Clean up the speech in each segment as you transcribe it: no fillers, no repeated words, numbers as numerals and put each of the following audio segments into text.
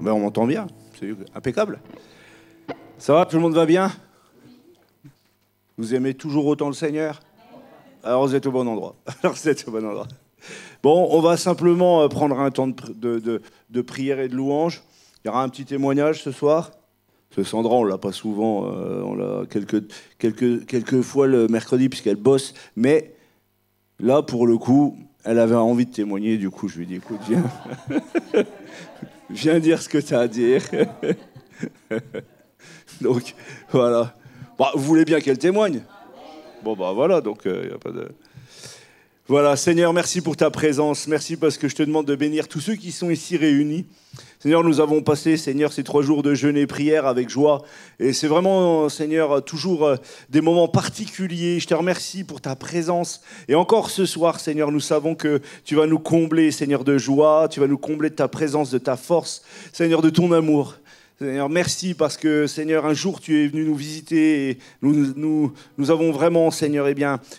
Ben, on m'entend bien, c'est impeccable. Ça va, tout le monde va bien? Vous aimez toujours autant le Seigneur? Alors vous êtes au bon endroit. Bon, on va simplement prendre un temps de prière et de louange. Il y aura un petit témoignage ce soir. Parce que Sandra, on l'a pas souvent, on l'a quelques fois le mercredi puisqu'elle bosse. Mais là, pour le coup, elle avait envie de témoigner. Du coup, je lui ai dit, écoute, viens. Viens dire ce que tu as à dire. Donc, voilà. Bah, vous voulez bien qu'elle témoigne? Bon, bah voilà, donc il n'y a pas de... Voilà, Seigneur, merci pour ta présence. Merci parce que je te demande de bénir tous ceux qui sont ici réunis. Seigneur, nous avons passé, Seigneur, ces 3 jours de jeûne et prière avec joie. Et c'est vraiment, Seigneur, toujours des moments particuliers. Je te remercie pour ta présence. Et encore ce soir, Seigneur, nous savons que tu vas nous combler, Seigneur, de joie. Tu vas nous combler de ta présence, de ta force, Seigneur, de ton amour. Seigneur, merci parce que, Seigneur, un jour tu es venu nous visiter et nous avons vraiment, Seigneur,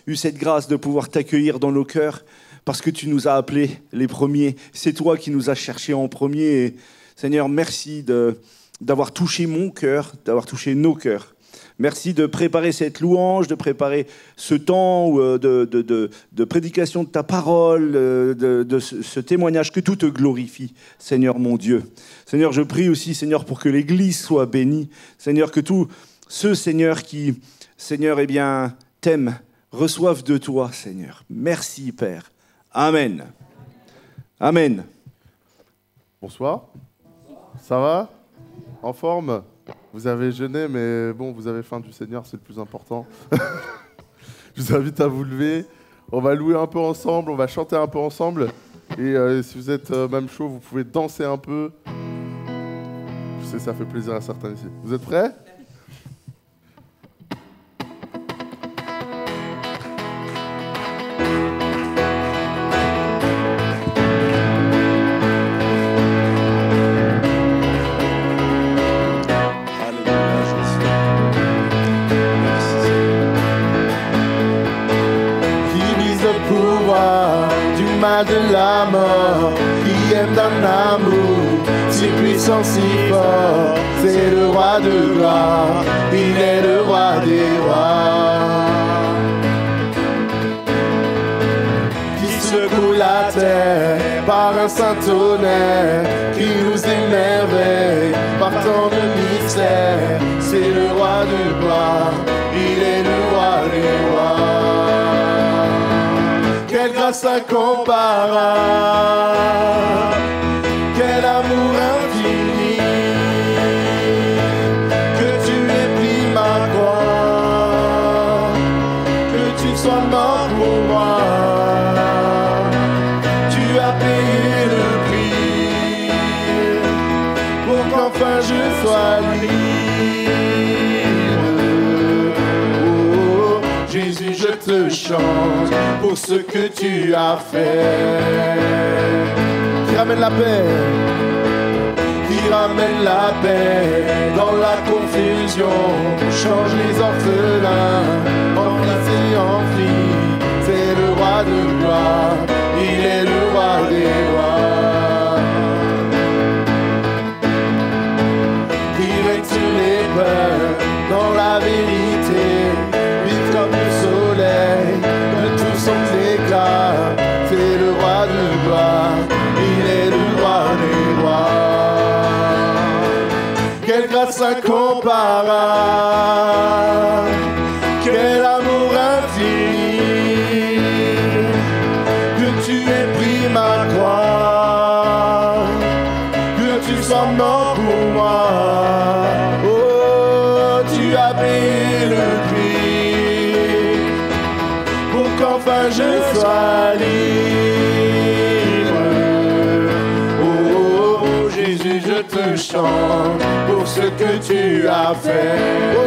eu cette grâce de pouvoir t'accueillir dans nos cœurs parce que tu nous as appelés les premiers. C'est toi qui nous as cherchés en premier. Et, Seigneur, merci d'avoir touché mon cœur, d'avoir touché nos cœurs. Merci de préparer cette louange, de préparer ce temps de prédication de ta parole, de ce témoignage, que tout te glorifie, Seigneur mon Dieu. Seigneur, je prie aussi, Seigneur, pour que l'Église soit bénie. Seigneur, que tous ceux, Seigneur, qui, Seigneur, t'aiment, reçoivent de toi, Seigneur. Merci, Père. Amen. Amen. Bonsoir. Ça va? En forme? Vous avez jeûné, mais bon, vous avez faim du Seigneur, c'est le plus important. Je vous invite à vous lever. On va louer un peu ensemble, on va chanter un peu ensemble. Et si vous êtes même chaud, vous pouvez danser un peu. Je sais, ça fait plaisir à certains ici. Vous êtes prêts? De la mort, qui aime d'un amour si puissant, si fort, c'est le roi de gloire, il est le roi des rois, qui secoue la terre par un saint tonnerre, qui nous émerveille par tant de mystères, c'est le roi de gloire, il est le roi des rois. Quelle grâce incomparable, quel amour infini, que tu aies pris ma croix, que tu sois mort pour moi, tu as payé le prix, pour qu'enfin je sois libre. Jésus, je te chante pour ce que tu as fait. Qui ramène la paix, qui ramène la paix dans la confusion, change les orphelins en fils et en filles. C'est le roi de gloire, il est le roi des rois. Qui règne sur les peurs dans la vérité, comme le soleil, de tout son éclat, c'est le roi de gloire, il est le roi des rois. Quelle grâce incomparable, quel amour infini, que tu aies pris ma croix, que tu sois mort pour moi, oh, tu as payé le prix. Qu'enfin je sois libre. Oh, oh, Jésus, je te chante pour ce que tu as fait. Oh,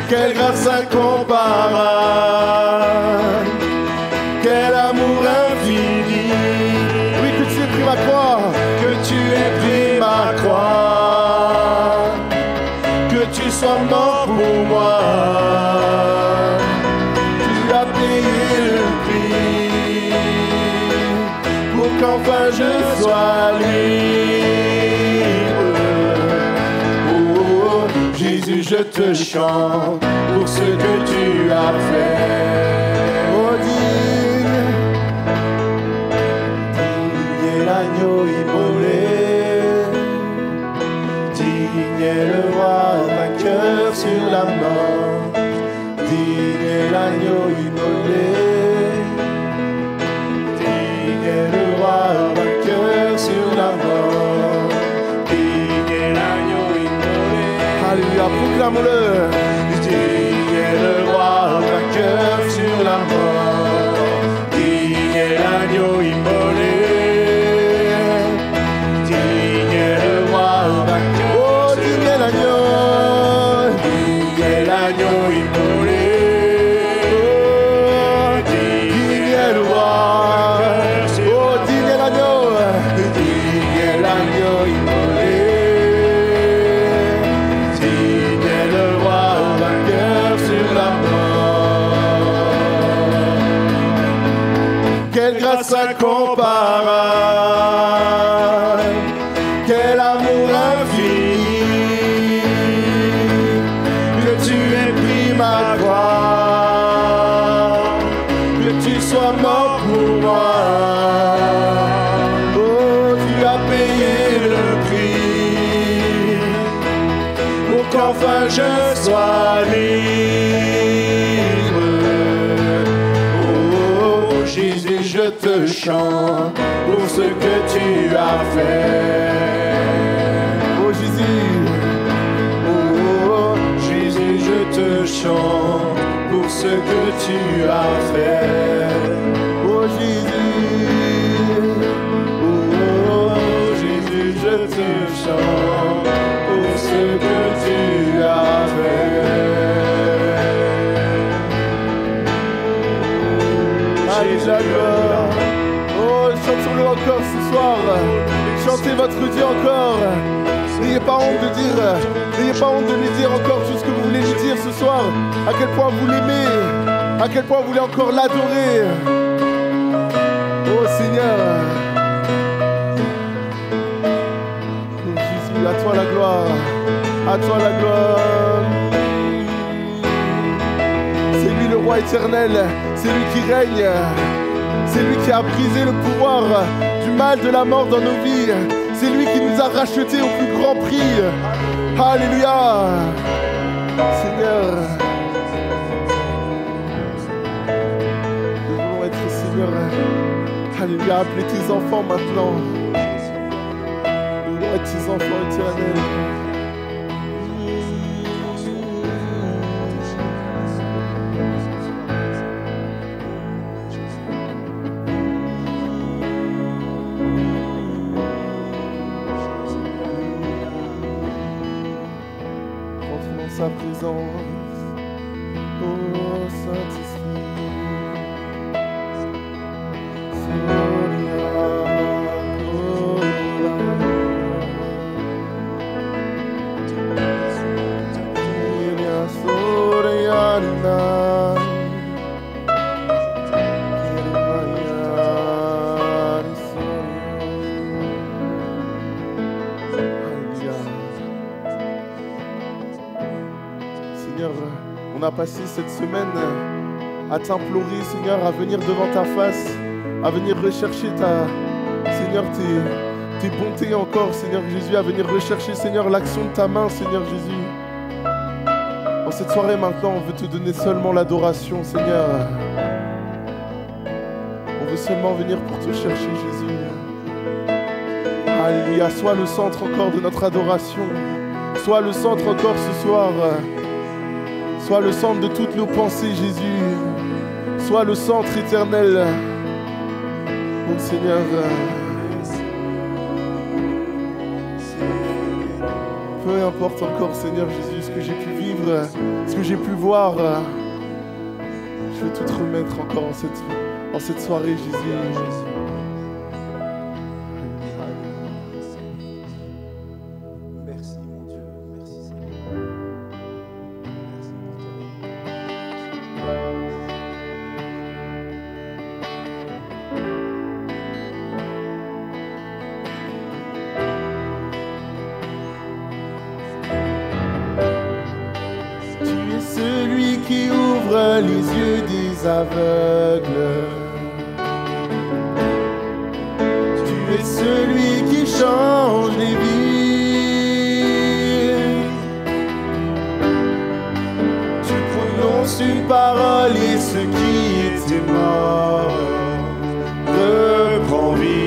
quelle grâce incomparable, quel amour infini. Oui, que tu aies pris ma croix, que tu aies pris ma croix, que tu sois mort pour moi. Qu'enfin je sois libre. je te chante pour ce que tu as fait. Oh, digne est l'agneau immolé, digne est le roi vainqueur sur la mort, digne est l'agneau immolé, digne est le roi vainqueur sur la mort, digne est l'agneau immolé. Alléluia, proclame-le. Digne est le roi vainqueur sur la mort, digne est l'agneau immolé, digne est le roi vainqueur. Oh, digne est l'agneau, digne est l'agneau immolé, digne est le roi. Oh, digne est l'agneau, digne est l'agneau immolé, digne est le roi vainqueur sur la mort. Quelle grâce incomparable, quel amour infini, que tu aies pris ma croix, que tu sois mort pour moi. Oh, tu as payé le prix pour qu'enfin je sois libre. Oh, Jésus, je te chante pour ce que tu as fait. Oh, Jésus, oh, Jésus, je te chante pour ce que tu as fait. Oh, Jésus, oh, Jésus, je te chante pour ce que tu as fait. Alléluia. Oh, chantons-le encore ce soir. Chantez votre Dieu encore. N'ayez pas honte de dire, n'ayez pas honte de lui dire encore tout ce que vous voulez lui dire ce soir. À quel point vous l'aimez, à quel point vous voulez encore l'adorer. Oh Seigneur. Oh Jésus, à toi la gloire, à toi la gloire. C'est lui le roi éternel, c'est lui qui règne, c'est lui qui a brisé le pouvoir du mal, de la mort dans nos vies. C'est lui qui nous a rachetés au plus grand prix. Alléluia. Seigneur, nous voulons être, Seigneur, alléluia, appeler tes enfants maintenant. Nous voulons être tes enfants éternels. Sa présence, oh Saint-Esprit, Soria, Soriana, on a passé cette semaine à t'implorer, Seigneur, à venir devant ta face, à venir rechercher Seigneur, tes bontés encore, Seigneur Jésus, à venir rechercher, Seigneur, l'action de ta main, Seigneur Jésus. En cette soirée maintenant, on veut te donner seulement l'adoration, Seigneur. On veut seulement venir pour te chercher, Jésus. Alléluia, sois le centre encore de notre adoration. Sois le centre encore ce soir. Sois le centre de toutes nos pensées, Jésus. Sois le centre éternel. Mon Seigneur. Peu importe encore, Seigneur Jésus, ce que j'ai pu vivre, ce que j'ai pu voir. Je vais tout te remettre encore en cette soirée, Jésus. les yeux des aveugles. Tu es celui qui change les vies. Tu prononces une parole et ce qui était mort reprend vie.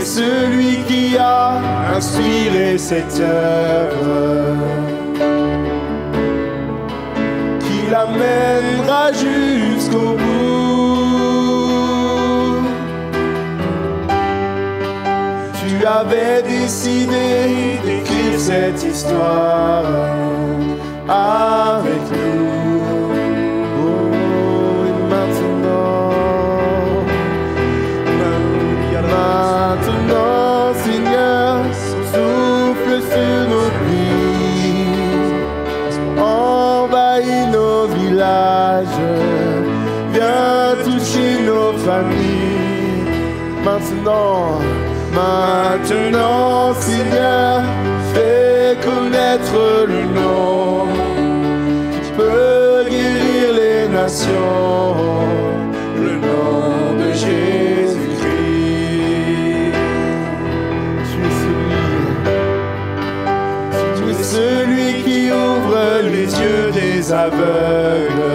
Celui qui a inspiré cette œuvre, qui l'amènera jusqu'au bout. Tu avais décidé d'écrire cette histoire avec nous. Maintenant, Seigneur, souffle sur nos vies, envahis nos villages, viens toucher nos familles. Maintenant, Seigneur, fais connaître le nom qui peut guérir les nations, le nom de Jésus. Celui qui ouvre les yeux des aveugles.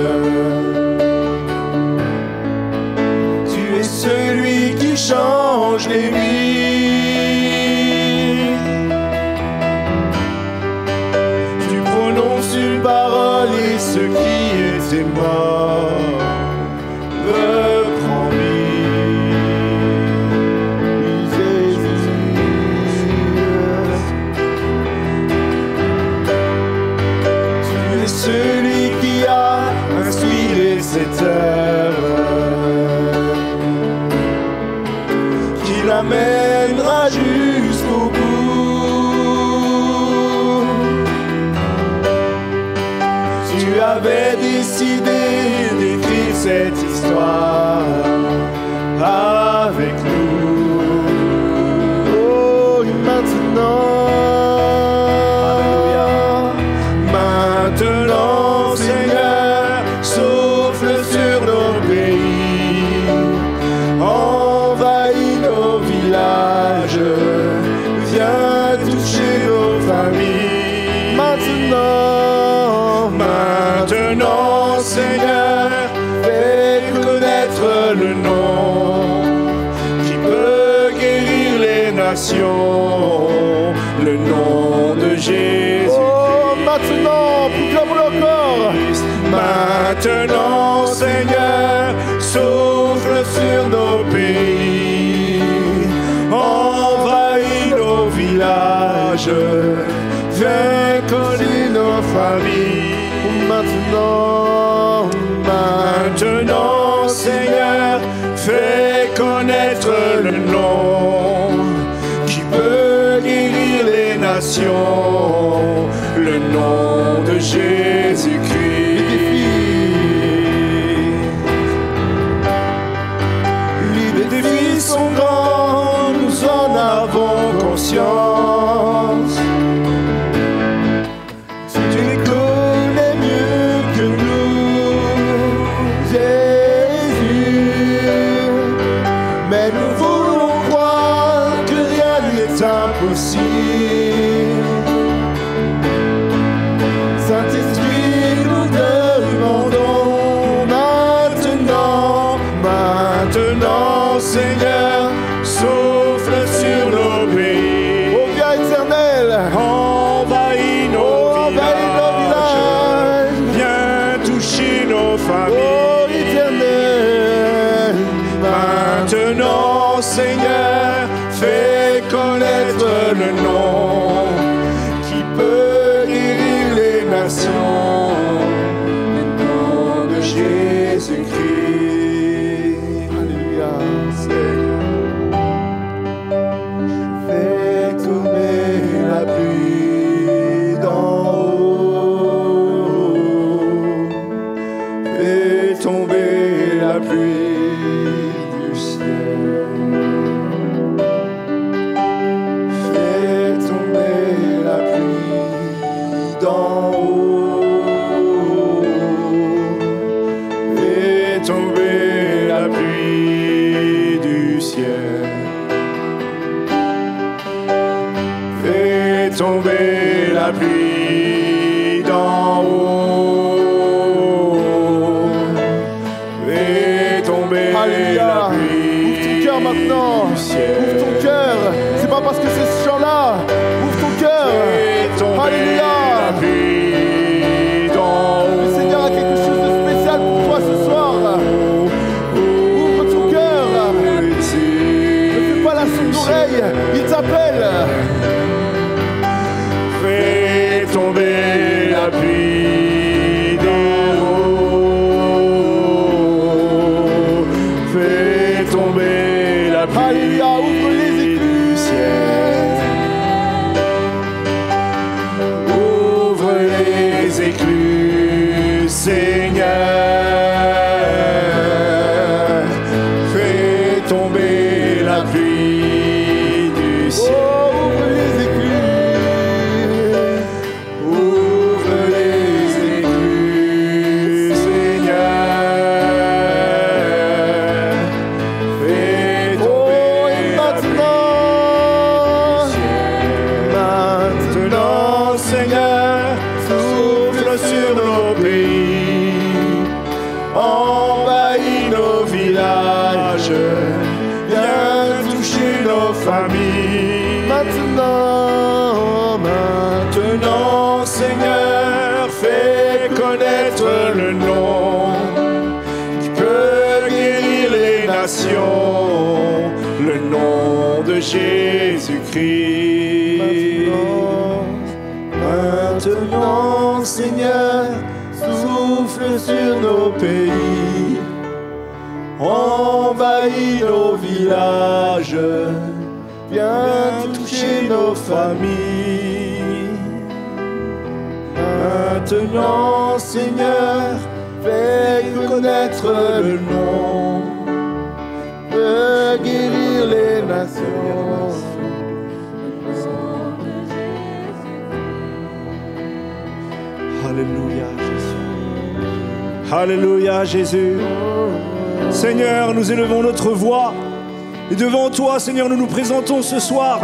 Tu es celui qui change les vies. Tu prononces une parole et ce qui était mort reprend vie. Celui qui a inspiré cette œuvre, qui l'amènera jusqu'au bout. Tu avais décidé d'écrire cette histoire avec nous. Oh, et maintenant. Maintenant, Seigneur, souffle sur nos pays, envahis nos villages, viens toucher nos familles. Maintenant, Seigneur, fais connaître le nom qui peut guérir les nations, le nom de Jésus. Maintenant, proclame-le encore. Maintenant, Seigneur, souffle sur nos pays, envahis nos villages, viens connaître nos familles. Maintenant, Seigneur, fais connaître le nom qui peut guérir les nations, le nom de Jésus-Christ. Les défis sont grands, nous en avons conscience. Tu les connais mieux que nous, Jésus. Mais nous voulons croire que rien n'est impossible. Saint-Esprit, nous demandons maintenant, Seigneur, souffle sur nos pays. Ô Dieu éternel, envahis nos villages, viens toucher nos familles. Ô éternel, maintenant, Seigneur, fais connaître le nom qui peut guérir les nations, le nom de Jésus-Christ. Alléluia, Seigneur. Fais tomber la pluie d'en haut, fais tomber la pluie du ciel. la pluie d'en haut. Fais tomber Alléluia. la pluie. Ouvre ton cœur maintenant. du ciel. Ouvre ton cœur. C'est pas parce que c'est ce chant-là. Ouvre ton cœur. Fais tomber Alléluia. la pluie d'en haut. Le Seigneur a quelque chose de spécial pour toi ce soir. Ouvre ton cœur. Ne fais pas la sourde oreille. Il t'appelle. Fais tomber la pluie d'en haut. Fais tomber la pluie. Alléluia. Ouvre les écluses. du ciel. Ouvre les écluses, Seigneur. Fais tomber la pluie du ciel. Oh, ouvre les écluses. Ouvre les écluses, Seigneur. Fais Oh, tomber et la pluie maintenant. Maintenant, Seigneur, souffle sur nos pays, envahis nos villages, viens toucher nos familles. Maintenant. Maintenant, Seigneur, fais connaître le nom qui peut guérir les nations, le nom de Jésus-Christ. Maintenant, Seigneur, souffle sur nos pays, envahis nos villages, viens toucher nos familles. Maintenant, Seigneur, fais connaître le nom, Peut guérir les nations. Alléluia, Jésus. Alléluia, Jésus. Seigneur, nous élevons notre voix et devant toi, Seigneur, nous nous présentons ce soir.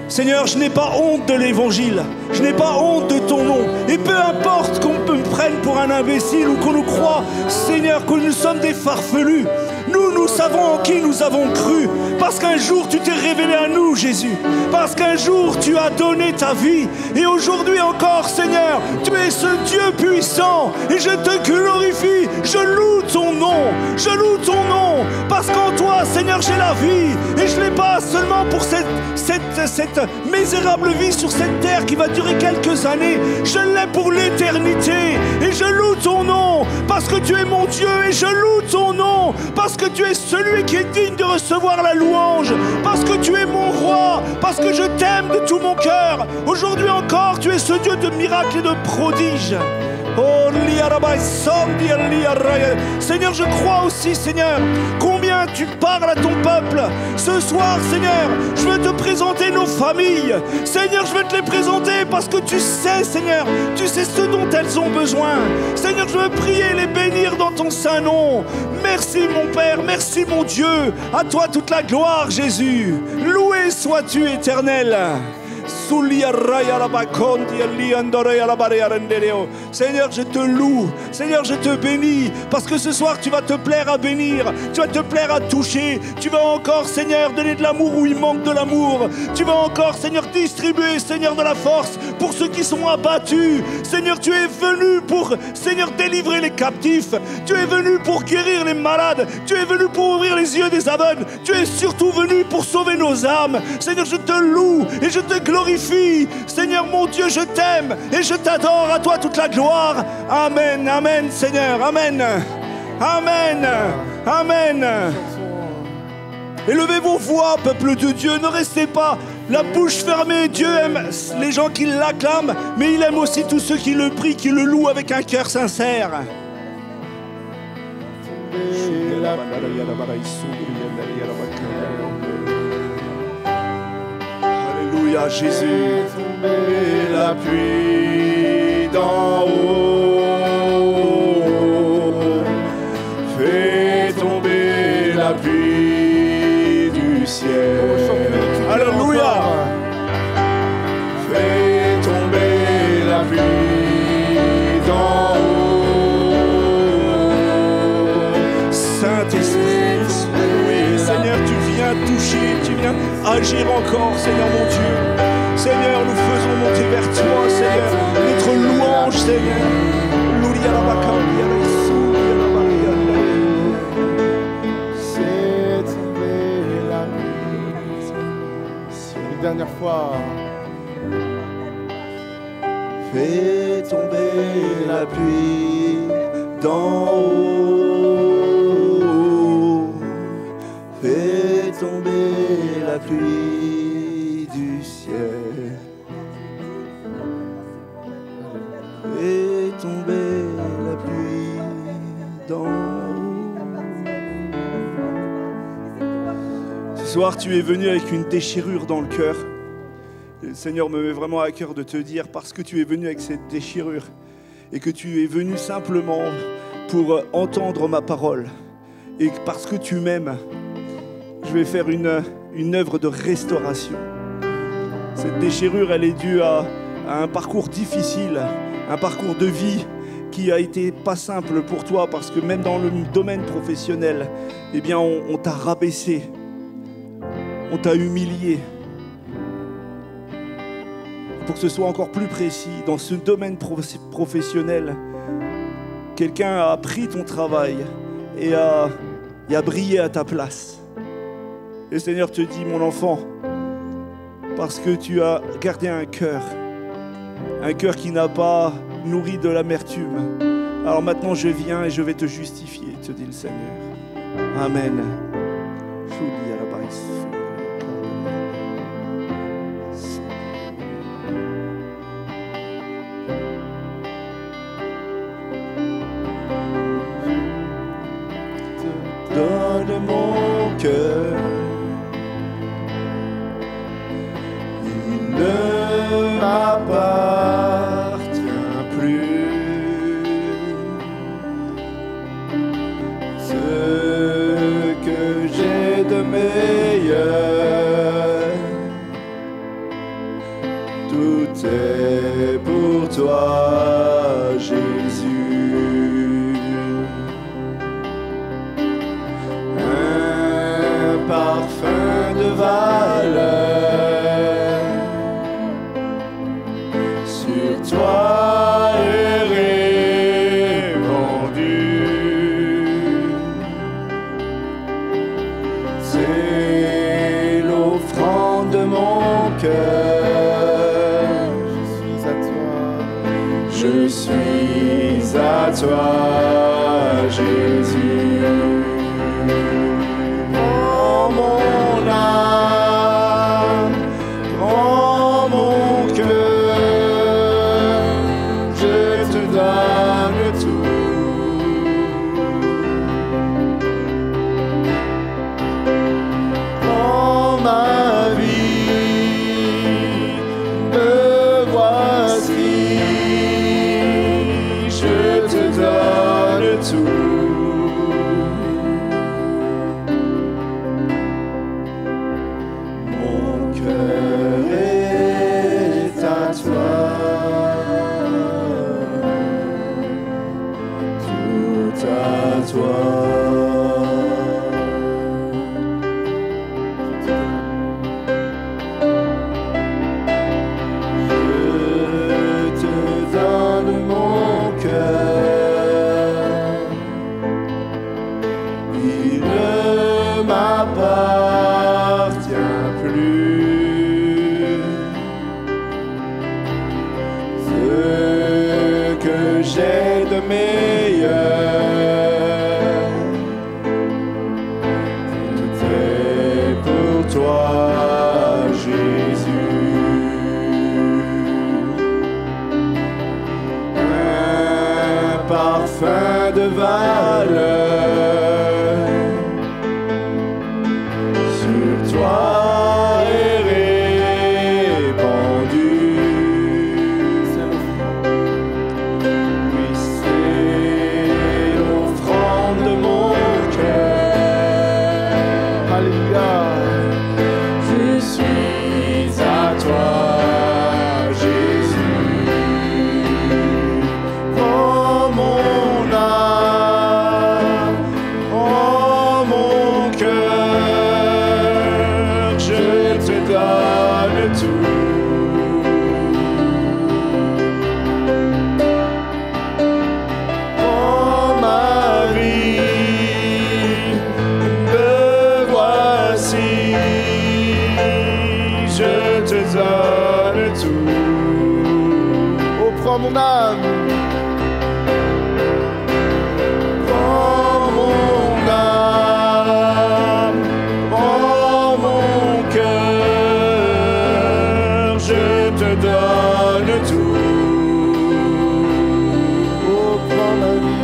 Seigneur, je n'ai pas honte de l'évangile, je n'ai pas honte de ton nom. Et peu importe qu'on me prenne pour un imbécile ou qu'on nous croie, Seigneur, que nous sommes des farfelus, nous savons en qui nous avons cru. Parce qu'un jour tu t'es révélé à nous, Jésus. Parce qu'un jour tu as donné ta vie. Et aujourd'hui encore, Seigneur, tu es ce Dieu puissant. Et je te glorifie, je loue ton nom. Je loue ton nom. Parce qu'en toi, Seigneur, j'ai la vie. Et je ne l'ai pas seulement pour cette misérable vie sur cette terre qui va durer quelques années. Je l'ai pour l'éternité. Et je loue ton nom. Parce que tu es mon Dieu. Et je loue ton nom. Parce que tu es celui qui est digne de recevoir la louange. Parce que tu es mon roi. Parce que je t'aime de tout mon cœur. Aujourd'hui encore, tu es ce Dieu de miracles et de prodiges. Oh, Seigneur, je crois aussi, Seigneur, combien tu parles à ton peuple. Ce soir, Seigneur, je veux te présenter nos familles. Seigneur, je veux te les présenter parce que tu sais, Seigneur, tu sais ce dont elles ont besoin. Seigneur, je veux prier et les bénir dans ton saint nom. Merci, mon Père, merci, mon Dieu. À toi toute la gloire, Jésus. Loué sois-tu, Éternel. Seigneur, je te loue. Seigneur, je te bénis. Parce que ce soir, tu vas te plaire à bénir. Tu vas te plaire à toucher. Tu vas encore, Seigneur, donner de l'amour où il manque de l'amour. Tu vas encore, Seigneur, distribuer, Seigneur, de la force pour ceux qui sont abattus. Seigneur, tu es venu pour, Seigneur, délivrer les captifs. Tu es venu pour guérir les malades. Tu es venu pour ouvrir les yeux des aveugles. Tu es surtout venu pour sauver nos âmes. Seigneur, je te loue et je te glorifie. Seigneur mon Dieu, je t'aime et je t'adore. À toi toute la gloire. Amen, amen, Seigneur, amen. Amen, amen. Élevez vos voix, peuple de Dieu. Ne restez pas la bouche fermée. Dieu aime les gens qui l'acclament, mais il aime aussi tous ceux qui le prient, qui le louent avec un cœur sincère. Alléluia, Jésus. Tomber la pluie d'en haut. Fais tomber la pluie du ciel. Alléluia. Fais tomber viens agir encore, Seigneur mon Dieu. Seigneur, nous faisons monter vers toi, Seigneur, notre louange, Seigneur. C'est tombé la pluie. Une dernière fois. Fais tomber la pluie d'en haut. Fais tomber la pluie du ciel. Fais tomber la pluie d'en haut. Ce soir, tu es venu avec une déchirure dans le cœur. Et le Seigneur me met vraiment à cœur de te dire, parce que tu es venu avec cette déchirure et que tu es venu simplement pour entendre ma parole et parce que tu m'aimes, je vais faire une œuvre de restauration. Cette déchirure, elle est due à un parcours difficile, un parcours de vie qui a été pas simple pour toi, parce que même dans le domaine professionnel, eh bien, on t'a rabaissé, on t'a humilié. Pour que ce soit encore plus précis, dans ce domaine professionnel, quelqu'un a pris ton travail et a brillé à ta place. Et le Seigneur te dit, mon enfant, parce que tu as gardé un cœur qui n'a pas nourri de l'amertume, alors maintenant je viens et je vais te justifier, te dit le Seigneur. Amen. Donne mon cœur, il ne m'appartient plus. Ce que j'ai de meilleur, tout est pour toi, Jésus. Parfum de valeur sur toi est répandu. C'est l'offrande de mon cœur. Je suis à toi, Jésus. Mon âme, prends mon cœur, je te donne tout. Prends ma vie, me voici, je te donne tout. Parfum de valeur sur toi est répandu. Oui, c'est l'offrande de mon cœur. Alléluia. Je suis à toi. prends mon âme. Prends mon âme, prends mon cœur, je te donne tout. Oh, prends ma vie.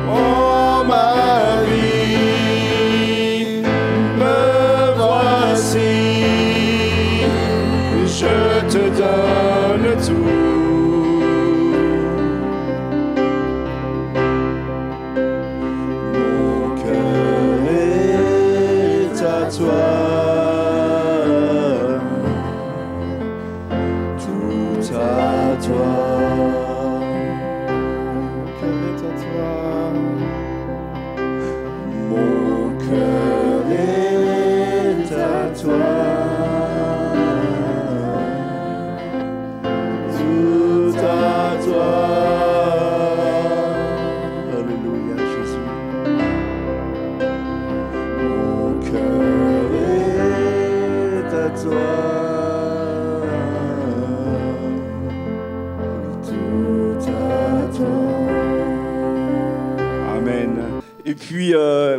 Oh ma vie, me voici, je te donne tout. Mon cœur est à toi, tout à toi. Mon cœur est à toi. Tout à toi. Alléluia, Jésus. Mon cœur est à toi. Tout à toi. Amen. Et puis,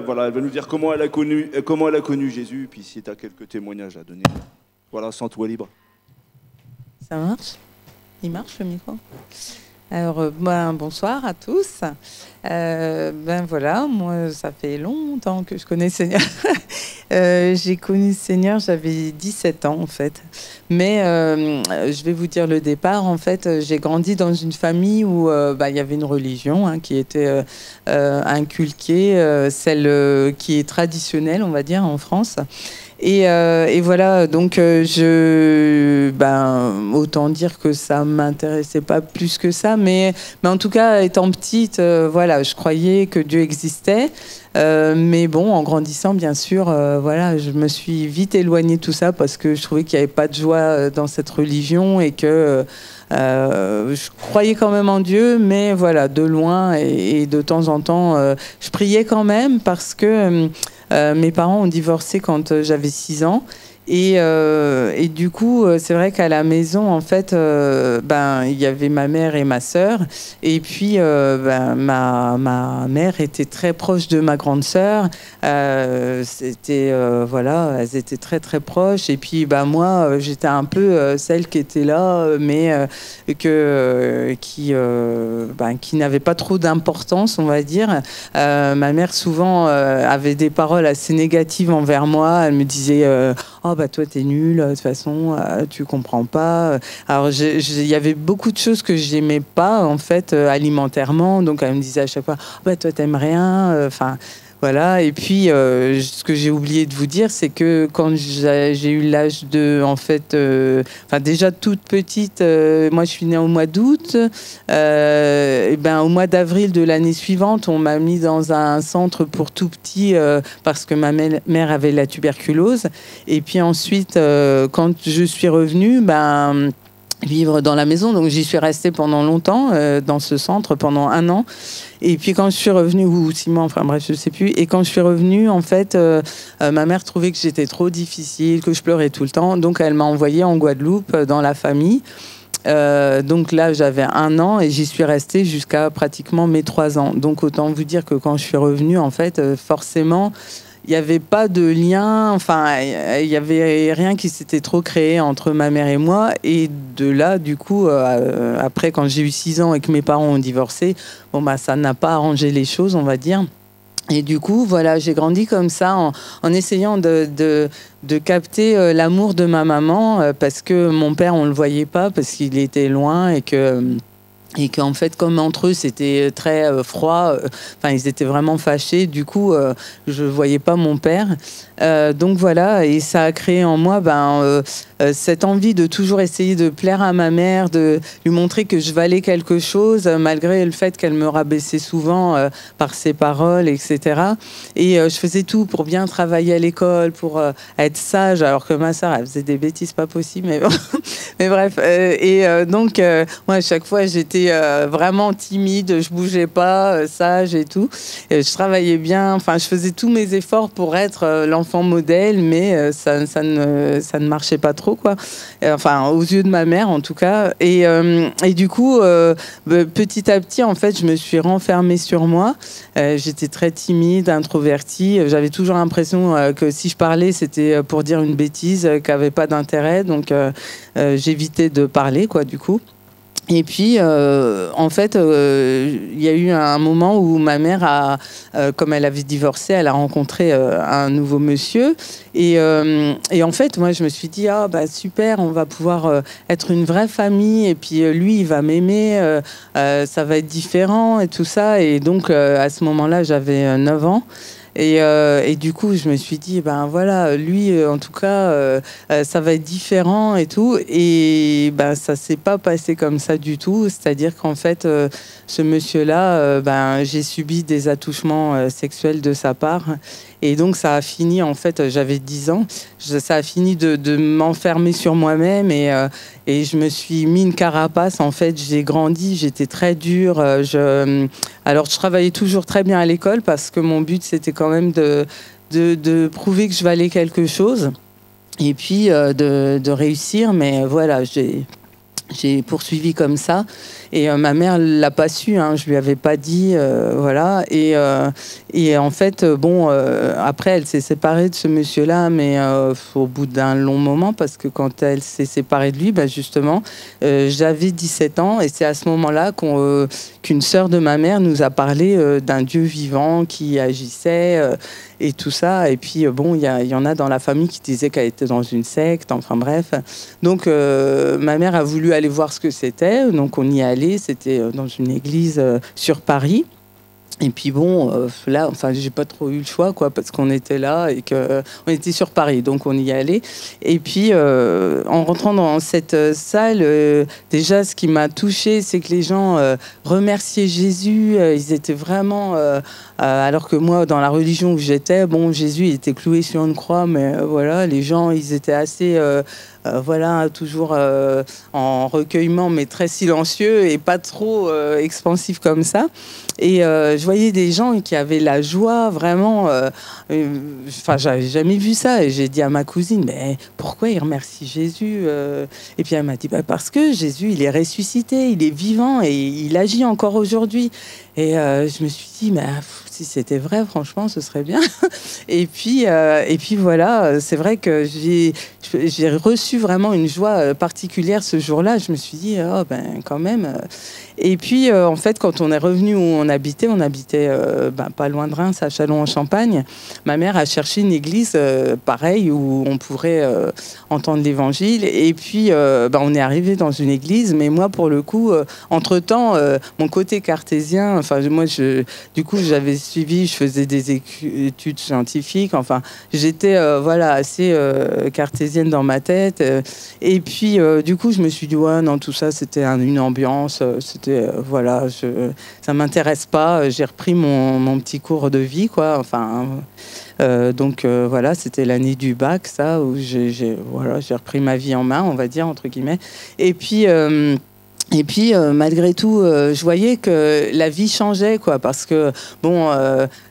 voilà, elle va nous dire comment elle a connu Jésus. Puis si tu as quelques témoignages à donner, voilà, sens-toi libre. Ça marche? Il marche le micro? Alors, bonsoir à tous. Voilà, moi, ça fait longtemps que je connais le Seigneur. J'ai connu le Seigneur, j'avais 17 ans en fait. Mais je vais vous dire le départ. En fait, j'ai grandi dans une famille où il y avait une religion qui était inculquée, celle qui est traditionnelle, on va dire, en France. Et voilà, donc autant dire que ça m'intéressait pas plus que ça, mais en tout cas, étant petite, voilà, je croyais que Dieu existait. Mais bon, en grandissant, bien sûr, voilà, je me suis vite éloignée de tout ça parce que je trouvais qu'il n'y avait pas de joie dans cette religion et que je croyais quand même en Dieu, mais voilà, de loin et de temps en temps, je priais quand même parce que mes parents ont divorcé quand j'avais 6 ans. Et du coup, c'est vrai qu'à la maison, en fait, il y avait ma mère et ma sœur. Et puis, ma mère était très proche de ma grande sœur. C'était, voilà, elles étaient très, très proches. Et puis, moi, j'étais un peu celle qui était là, mais qui n'avait pas trop d'importance, on va dire. Ma mère, souvent, avait des paroles assez négatives envers moi. Elle me disait... oh toi t'es nul, de toute façon tu comprends pas. Alors il y avait beaucoup de choses que j'aimais pas en fait alimentairement, donc elle me disait à chaque fois toi t'aimes rien, enfin voilà. Et puis ce que j'ai oublié de vous dire, c'est que quand j'ai eu l'âge de, en fait, déjà toute petite, moi je suis née au mois d'août, au mois d'avril de l'année suivante, on m'a mis dans un centre pour tout petits parce que ma mère avait la tuberculose. Et puis ensuite, quand je suis revenue, vivre dans la maison, donc j'y suis restée pendant longtemps dans ce centre pendant 1 an. Et puis quand je suis revenue, ou 6 mois, enfin bref, je sais plus. Et quand je suis revenue, en fait, ma mère trouvait que j'étais trop difficile, que je pleurais tout le temps. Donc elle m'a envoyée en Guadeloupe dans la famille. Donc là, j'avais 1 an et j'y suis restée jusqu'à pratiquement mes 3 ans. Donc autant vous dire que quand je suis revenue, en fait, forcément, il n'y avait pas de lien, enfin, il n'y avait rien qui s'était trop créé entre ma mère et moi. Et de là, du coup, après, quand j'ai eu 6 ans et que mes parents ont divorcé, ça n'a pas arrangé les choses, on va dire. Et du coup, voilà, j'ai grandi comme ça en essayant de capter l'amour de ma maman parce que mon père, on ne le voyait pas parce qu'il était loin et qu'en fait, comme entre eux, c'était très froid, ils étaient vraiment fâchés. Du coup, je voyais pas mon père. Donc voilà, et ça a créé en moi cette envie de toujours essayer de plaire à ma mère, de lui montrer que je valais quelque chose, malgré le fait qu'elle me rabaissait souvent par ses paroles, etc. Et je faisais tout pour bien travailler à l'école, pour être sage, alors que ma sœur, elle faisait des bêtises pas possibles. Mais, bon. Mais bref, donc, moi, à chaque fois, j'étais vraiment timide, je bougeais pas, sage et tout. Et je travaillais bien, je faisais tous mes efforts pour être l'enfant modèle, mais ça ne marchait pas trop. trop, quoi. Enfin, aux yeux de ma mère, en tout cas. Et du coup, petit à petit, en fait, je me suis renfermée sur moi. J'étais très timide, introvertie. J'avais toujours l'impression que si je parlais, c'était pour dire une bêtise, qui n'avait pas d'intérêt. Donc, j'évitais de parler, quoi, du coup. Et puis, en fait, il y a eu un moment où ma mère comme elle avait divorcé, elle a rencontré un nouveau monsieur. Et en fait, moi, je me suis dit, ah, bah, super, on va pouvoir être une vraie famille. Et puis, lui, il va m'aimer, ça va être différent et tout ça. Et donc, à ce moment-là, j'avais 9 ans. Et du coup, je me suis dit, ben voilà, lui, en tout cas, ça va être différent et tout. Et ben, ça s'est pas passé comme ça du tout. C'est-à-dire qu'en fait, ce monsieur-là, ben, j'ai subi des attouchements sexuels de sa part. Et donc, ça a fini, en fait, j'avais 10 ans, ça a fini de m'enfermer sur moi-même et je me suis mis une carapace. En fait, j'ai grandi, j'étais très dure. Alors, je travaillais toujours très bien à l'école parce que mon but, c'était quand même de prouver que je valais quelque chose et puis de réussir. Mais voilà, j'ai poursuivi comme ça. Et ma mère l'a pas su, hein, je lui avais pas dit, voilà. Et en fait, bon, après, elle s'est séparée de ce monsieur-là, mais au bout d'un long moment, parce que quand elle s'est séparée de lui, bah, justement, j'avais 17 ans, et c'est à ce moment-là qu'une sœur de ma mère nous a parlé d'un Dieu vivant qui agissait et tout ça. Et puis, bon, il y en a dans la famille qui disaient qu'elle était dans une secte, enfin bref. Donc, ma mère a voulu aller voir ce que c'était, donc on y est allé. C'était dans une église sur Paris. Et puis bon, là, enfin, j'ai pas trop eu le choix, quoi, parce qu'on était là et on était sur Paris, donc on y allait. Et puis, en rentrant dans cette salle, déjà, ce qui m'a touchée, c'est que les gens remerciaient Jésus. Ils étaient vraiment, alors que moi, dans la religion où j'étais, bon, Jésus il était cloué sur une croix, mais voilà, les gens, ils étaient assez voilà, toujours en recueillement, mais très silencieux et pas trop expansif comme ça. Et je voyais des gens qui avaient la joie, vraiment. Enfin, j'avais jamais vu ça. Et j'ai dit à ma cousine, mais pourquoi ils remercient Jésus Et puis elle m'a dit, bah, parce que Jésus, il est ressuscité, il est vivant et il agit encore aujourd'hui. Et je me suis dit, mais si c'était vrai, franchement, ce serait bien. Et puis voilà, c'est vrai que j'ai reçu vraiment une joie particulière ce jour-là. Je me suis dit, oh ben quand même. Et puis en fait, quand on est revenu où on habitait pas loin de Reims, à Châlons-en-Champagne. Ma mère a cherché une église pareille où on pourrait entendre l'évangile. Et puis on est arrivé dans une église, mais moi pour le coup, entre-temps, mon côté cartésien, enfin moi du coup j'avais suivi, je faisais des études scientifiques, enfin j'étais voilà assez cartésienne dans ma tête. Et puis du coup je me suis dit ouais non, tout ça c'était une ambiance, c'était voilà, ça m'intéresse pas. J'ai repris mon petit cours de vie, quoi. Enfin donc voilà, c'était l'année du bac, ça, où j'ai repris ma vie en main, on va dire, entre guillemets. Et puis malgré tout, je voyais que la vie changeait, quoi, parce que bon,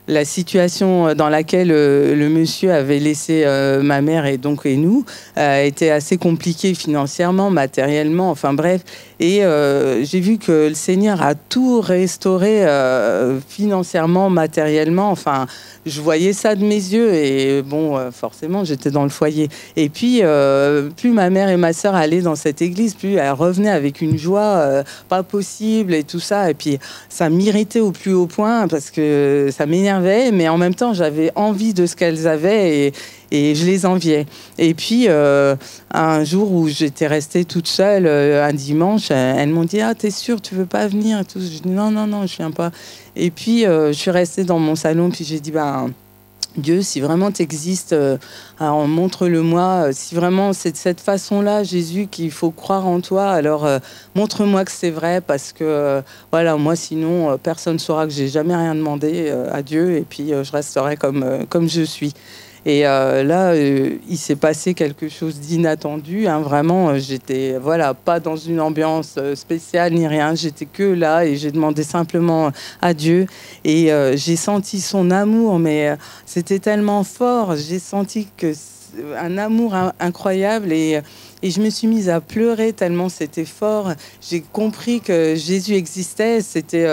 la situation dans laquelle le monsieur avait laissé ma mère et nous était assez compliquée financièrement, matériellement, enfin bref. Et j'ai vu que le Seigneur a tout restauré financièrement, matériellement. Enfin, je voyais ça de mes yeux et bon, forcément, j'étais dans le foyer. Et puis, plus ma mère et ma sœur allaient dans cette église, plus elles revenaient avec une joie pas possible et tout ça. Et puis, ça m'irritait au plus haut point parce que ça m'énervait, mais en même temps, j'avais envie de ce qu'elles avaient et je les enviais. Et puis, un jour où j'étais restée toute seule, un dimanche, elles m'ont dit « Ah, t'es sûre, tu veux pas venir ?» et tout. Je dis « Non, je viens pas. » Et puis, je suis restée dans mon salon, puis j'ai dit « Dieu, si vraiment tu existes, alors montre-le-moi. Si vraiment c'est de cette façon-là, Jésus, qu'il faut croire en toi, alors montre-moi que c'est vrai, parce que voilà, moi sinon, personne ne saura que j'ai jamais rien demandé à Dieu, et puis je resterai comme je suis. » Et là, il s'est passé quelque chose d'inattendu. Hein, vraiment, j'étais pas dans une ambiance spéciale ni rien. J'étais que là et j'ai demandé simplement à Dieu. Et j'ai senti son amour, mais c'était tellement fort. J'ai senti un amour incroyable. Et Et je me suis mise à pleurer tellement c'était fort. J'ai compris que Jésus existait. C'était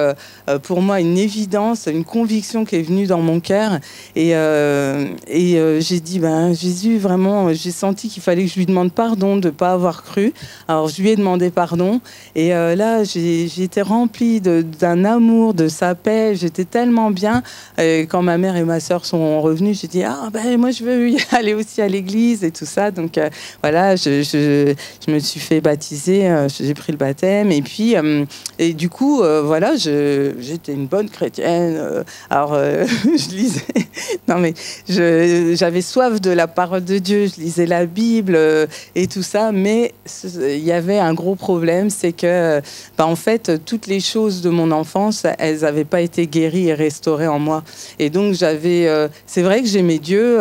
pour moi une évidence, une conviction qui est venue dans mon cœur. Et j'ai dit, Jésus, vraiment, j'ai senti qu'il fallait que je lui demande pardon de ne pas avoir cru. Alors je lui ai demandé pardon. Et là, j'ai été remplie d'un amour, de sa paix. J'étais tellement bien. Quand ma mère et ma sœur sont revenues, j'ai dit, moi je veux y aller aussi à l'église et tout ça. Donc voilà, je me suis fait baptiser, j'ai pris le baptême. Et puis, et du coup, voilà, j'étais une bonne chrétienne. Alors, je lisais... Non, mais j'avais soif de la parole de Dieu. Je lisais la Bible et tout ça. Mais il y avait un gros problème, c'est que, en fait, toutes les choses de mon enfance, elles n'avaient pas été guéries et restaurées en moi. Et donc, c'est vrai que j'aimais Dieu,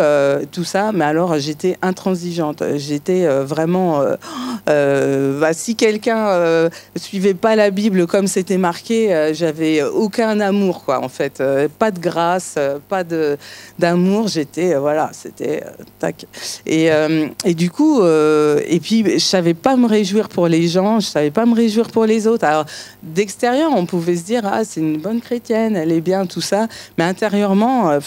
tout ça, mais alors j'étais intransigeante. J'étais vraiment... si quelqu'un suivait pas la Bible comme c'était marqué, j'avais aucun amour, quoi, en fait. Pas de grâce, pas d'amour. J'étais... c'était... tac. Et du coup... et puis, je savais pas me réjouir pour les gens, je savais pas me réjouir pour les autres. Alors, d'extérieur, on pouvait se dire, c'est une bonne chrétienne, elle est bien, tout ça. Mais intérieurement,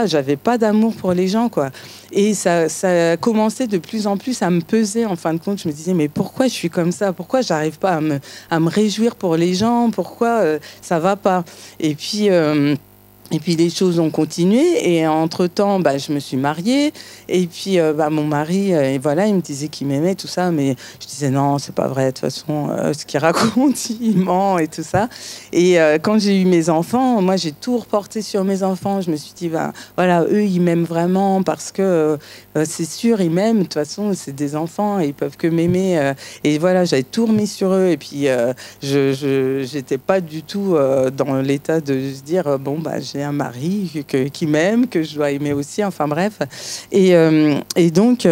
j'avais pas d'amour pour les gens, quoi. Et ça a commencé de plus en plus à me peser, en fin de compte. Je me disais, mais pourquoi je suis comme ça? Pourquoi j'arrive pas à me réjouir pour les gens? Pourquoi ça va pas? Et puis les choses ont continué et entre-temps, je me suis mariée et puis mon mari, il me disait qu'il m'aimait, tout ça, mais je disais non, c'est pas vrai, de toute façon, ce qu'il raconte, il ment et tout ça. Et quand j'ai eu mes enfants, moi, j'ai tout reporté sur mes enfants. Je me suis dit, eux, ils m'aiment vraiment parce que c'est sûr, ils m'aiment. De toute façon, c'est des enfants, ils peuvent que m'aimer. Et voilà, j'avais tout remis sur eux et puis j'étais pas du tout dans l'état de se dire, j'ai un mari qui m'aime, que je dois aimer aussi, enfin bref. Et donc,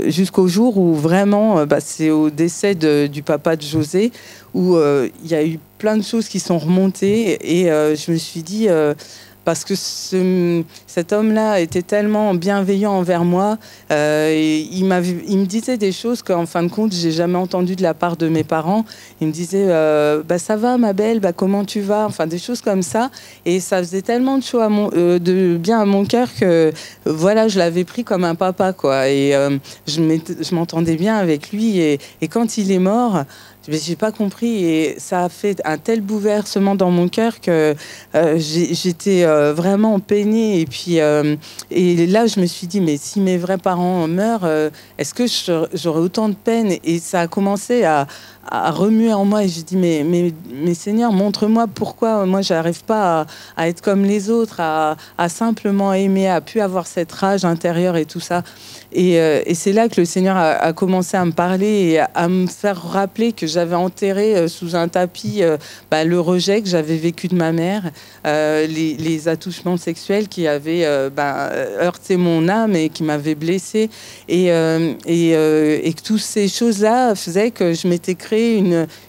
jusqu'au jour où vraiment, c'est au décès du papa de José, où il y a eu plein de choses qui sont remontées et je me suis dit... parce que cet homme-là était tellement bienveillant envers moi. Et il me disait des choses qu'en fin de compte, j'ai jamais entendues de la part de mes parents. Il me disait ça va, ma belle, comment tu vas? Enfin, des choses comme ça. Et ça faisait tellement de choses de bien à mon cœur que je l'avais pris comme un papa, quoi. Et je m'entendais bien avec lui. Et quand il est mort... j'ai pas compris et ça a fait un tel bouleversement dans mon cœur que j'étais vraiment peinée et puis et là je me suis dit mais si mes vrais parents meurent est-ce que j'aurais autant de peine et ça a commencé à remuer en moi et j'ai dit mais Seigneur, montre-moi pourquoi moi j'arrive pas à être comme les autres, à simplement aimer, à plus avoir cette rage intérieure et tout ça. Et c'est là que le Seigneur a commencé à me parler et à me faire rappeler que j'avais enterré sous un tapis le rejet que j'avais vécu de ma mère, les attouchements sexuels qui avaient heurté mon âme et qui m'avaient blessée. Et que toutes ces choses-là faisaient que je m'étais créé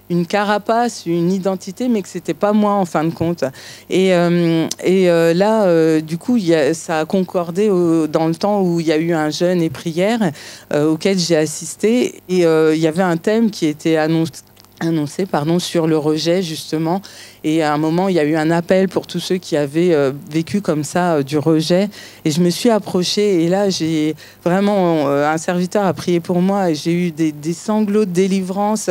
une carapace, une identité, mais que c'était pas moi en fin de compte. Et là, du coup, ça a concordé dans le temps où il y a eu un jeûne et prière auquel j'ai assisté. Et il y avait un thème qui était annoncé sur le rejet, justement. Et à un moment, il y a eu un appel pour tous ceux qui avaient vécu comme ça du rejet. Et je me suis approchée. Et là, j'ai vraiment... un serviteur a prié pour moi. Et j'ai eu des sanglots de délivrance.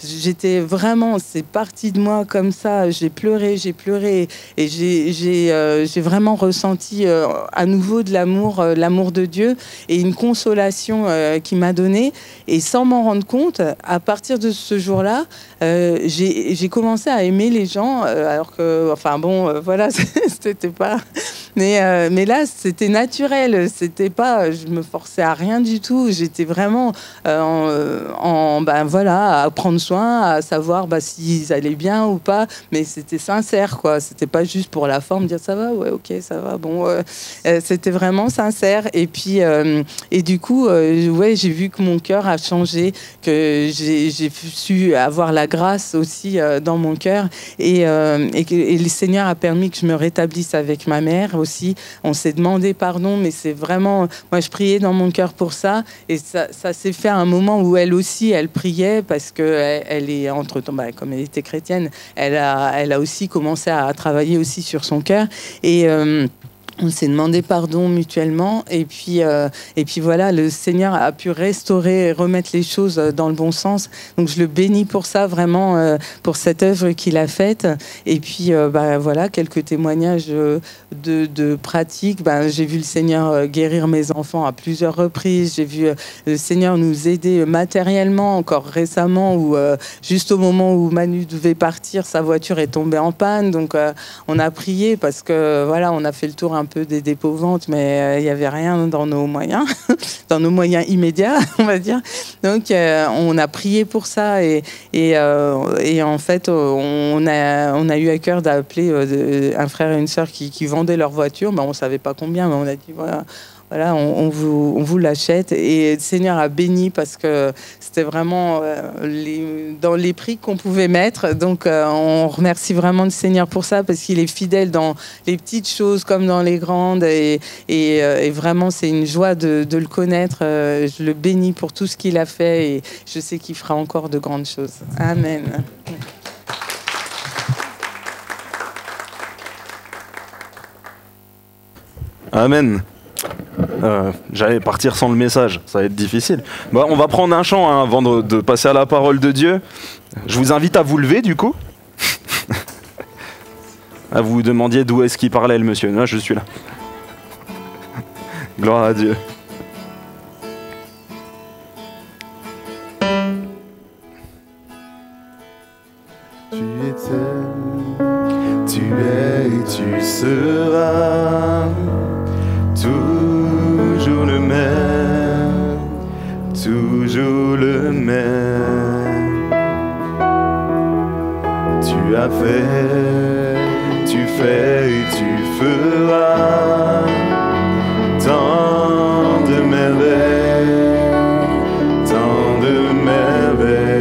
J'étais vraiment... C'est parti de moi comme ça. J'ai pleuré. Et j'ai vraiment ressenti à nouveau de l'amour de Dieu. Et une consolation qu'il m'a donnée. Et sans m'en rendre compte, à partir de ce jour-là, j'ai commencé à aimer les gens alors que c'était pas mais là c'était naturel, c'était pas, je me forçais à rien du tout, j'étais vraiment à prendre soin, à savoir s'ils allaient bien ou pas, mais c'était sincère, quoi. C'était pas juste pour la forme, dire ça va, ouais, ok, ça va, bon, c'était vraiment sincère. Et puis et du coup j'ai vu que mon cœur a changé, que j'ai su avoir la grâce aussi dans mon cœur et le Seigneur a permis que je me rétablisse avec ma mère aussi. aussi. On s'est demandé pardon, mais c'est vraiment... Moi, je priais dans mon cœur pour ça. Et ça s'est fait à un moment où elle aussi, elle priait parce qu'elle est entre-temps, comme elle était chrétienne, elle a aussi commencé à travailler aussi sur son cœur. Et... on s'est demandé pardon mutuellement et puis voilà, le Seigneur a pu restaurer et remettre les choses dans le bon sens. Donc je le bénis pour ça, vraiment, pour cette œuvre qu'il a faite. Et puis voilà, quelques témoignages de pratiques. J'ai vu le Seigneur guérir mes enfants à plusieurs reprises. J'ai vu le Seigneur nous aider matériellement encore récemment, où juste au moment où Manu devait partir, sa voiture est tombée en panne. Donc on a prié parce que voilà, on a fait le tour un peu des dépôts-ventes, mais il n'y avait rien dans nos moyens, dans nos moyens immédiats, on va dire. Donc, on a prié pour ça et en fait, on a eu à cœur d'appeler un frère et une sœur qui vendaient leur voiture. On ne savait pas combien, mais on a dit voilà, on vous l'achète. Et le Seigneur a béni parce que c'était vraiment dans les prix qu'on pouvait mettre. Donc, on remercie vraiment le Seigneur pour ça parce qu'il est fidèle dans les petites choses comme dans les grandes. Et vraiment, c'est une joie de le connaître. Je le bénis pour tout ce qu'il a fait et je sais qu'il fera encore de grandes choses. Amen. Amen. J'allais partir sans le message, ça va être difficile. On va prendre un chant avant de passer à la parole de Dieu. Je vous invite à vous lever du coup. Vous vous demandiez d'où est-ce qu'il parlait le monsieur. Là, je suis là. Gloire à Dieu. Tu étais, tu es et tu seras toujours le même, toujours le même. Tu as fait, tu fais et tu feras tant de merveilles, tant de merveilles.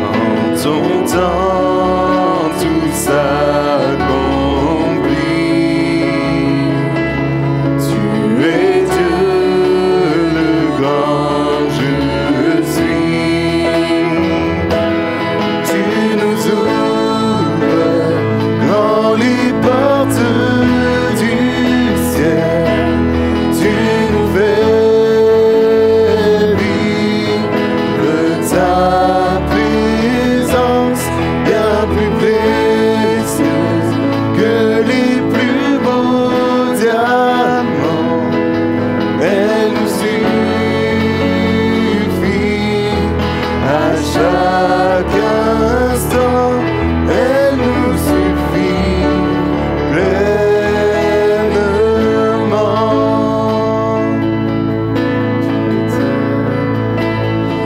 En ton temps, tout s'accomplit. Tu es Dieu, le grand je suis. Tu nous ouvres grand les portes du ciel. Tu nous fais vivre ta présence bien plus précieuse que les plus beaux diamants. Elle nous suffit à chaque instant. Elle nous suffit pleinement.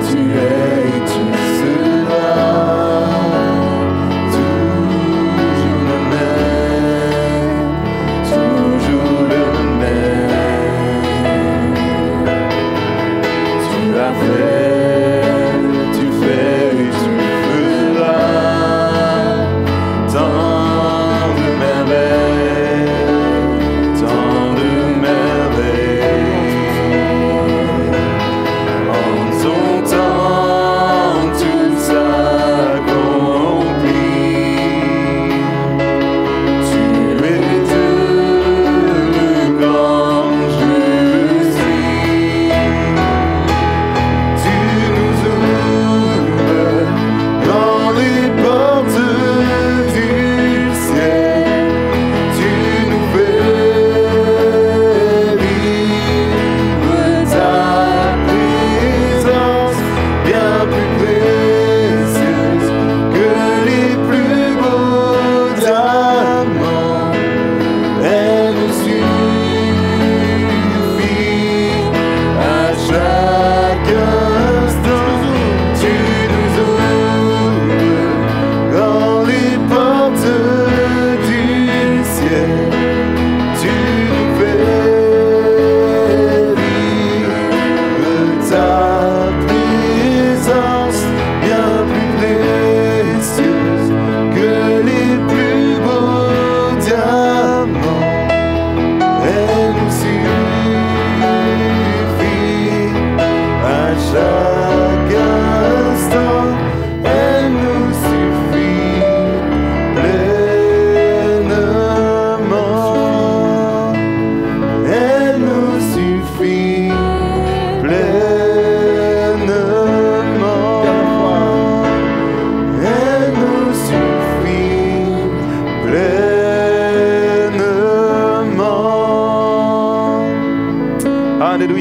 Tu es et tu seras toujours le même, toujours le même. Tu as fait, tu fais et tu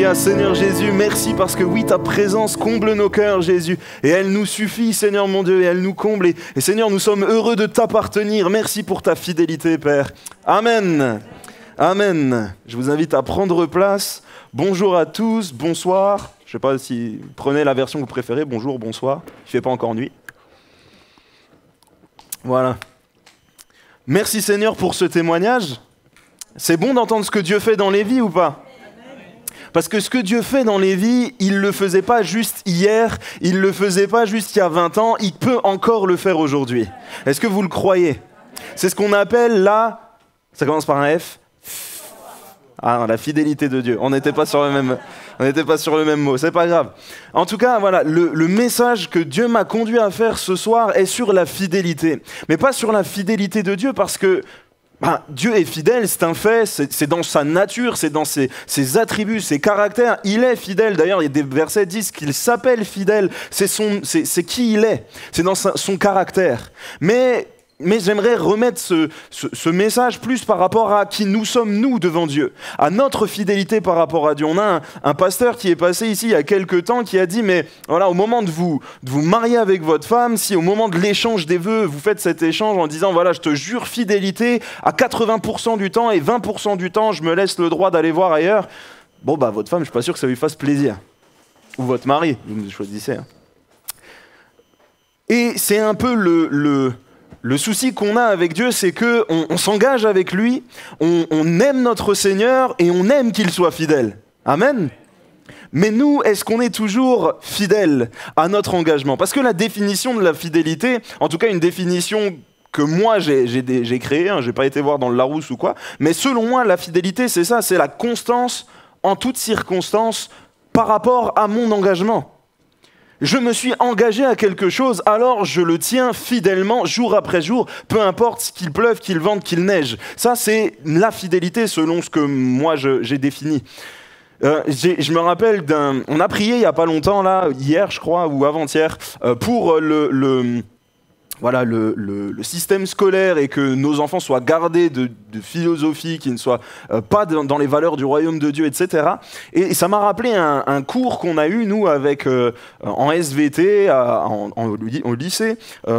Alléluia, Seigneur Jésus, merci parce que oui, ta présence comble nos cœurs, Jésus, et elle nous suffit, Seigneur mon Dieu, et elle nous comble. Et Seigneur, nous sommes heureux de t'appartenir. Merci pour ta fidélité, Père. Amen. Amen. Je vous invite à prendre place. Bonjour à tous, bonsoir. Je ne sais pas si prenez la version que vous préférez, bonjour, bonsoir. Il ne fait pas encore nuit. Voilà. Merci Seigneur pour ce témoignage. C'est bon d'entendre ce que Dieu fait dans les vies ou pas ? Parce que ce que Dieu fait dans les vies, il ne le faisait pas juste hier, il ne le faisait pas juste il y a 20 ans, il peut encore le faire aujourd'hui. Est-ce que vous le croyez ? C'est ce qu'on appelle ça commence par un F. Ah, la fidélité de Dieu. On n'était pas sur le même mot, c'est pas grave. En tout cas, voilà, le message que Dieu m'a conduit à faire ce soir est sur la fidélité. Mais pas sur la fidélité de Dieu parce que Dieu est fidèle, c'est un fait, c'est dans sa nature, c'est dans ses attributs, ses caractères. Il est fidèle. D'ailleurs, il y a des versets qui disent qu'il s'appelle fidèle. C'est qui il est. C'est dans son caractère. Mais j'aimerais remettre ce message plus par rapport à qui nous sommes, nous, devant Dieu, à notre fidélité par rapport à Dieu. On a un pasteur qui est passé ici il y a quelques temps qui a dit, mais voilà, au moment de vous marier avec votre femme, si au moment de l'échange des vœux, vous faites cet échange en disant, voilà, je te jure fidélité à 80% du temps et 20% du temps, je me laisse le droit d'aller voir ailleurs, votre femme, je suis pas sûr que ça lui fasse plaisir. Ou votre mari, vous choisissez. Hein. Et c'est un peu le souci qu'on a avec Dieu, c'est qu'on s'engage avec lui, on aime notre Seigneur et on aime qu'il soit fidèle. Amen. Mais nous, est-ce qu'on est toujours fidèles à notre engagement ? Parce que la définition de la fidélité, en tout cas une définition que moi j'ai créée, je n'ai pas été voir dans le Larousse ou quoi, mais selon moi, la fidélité, c'est ça, c'est la constance en toutes circonstances par rapport à mon engagement. Je me suis engagé à quelque chose, alors je le tiens fidèlement, jour après jour, peu importe qu'il pleuve, qu'il vente, qu'il neige. Ça, c'est la fidélité selon ce que moi j'ai défini. Je me rappelle on a prié il n'y a pas longtemps, là, hier je crois, ou avant-hier, pour le système scolaire et que nos enfants soient gardés de philosophie, qui ne soient pas dans les valeurs du royaume de Dieu, etc. Et ça m'a rappelé un cours qu'on a eu, nous, en SVT, au lycée,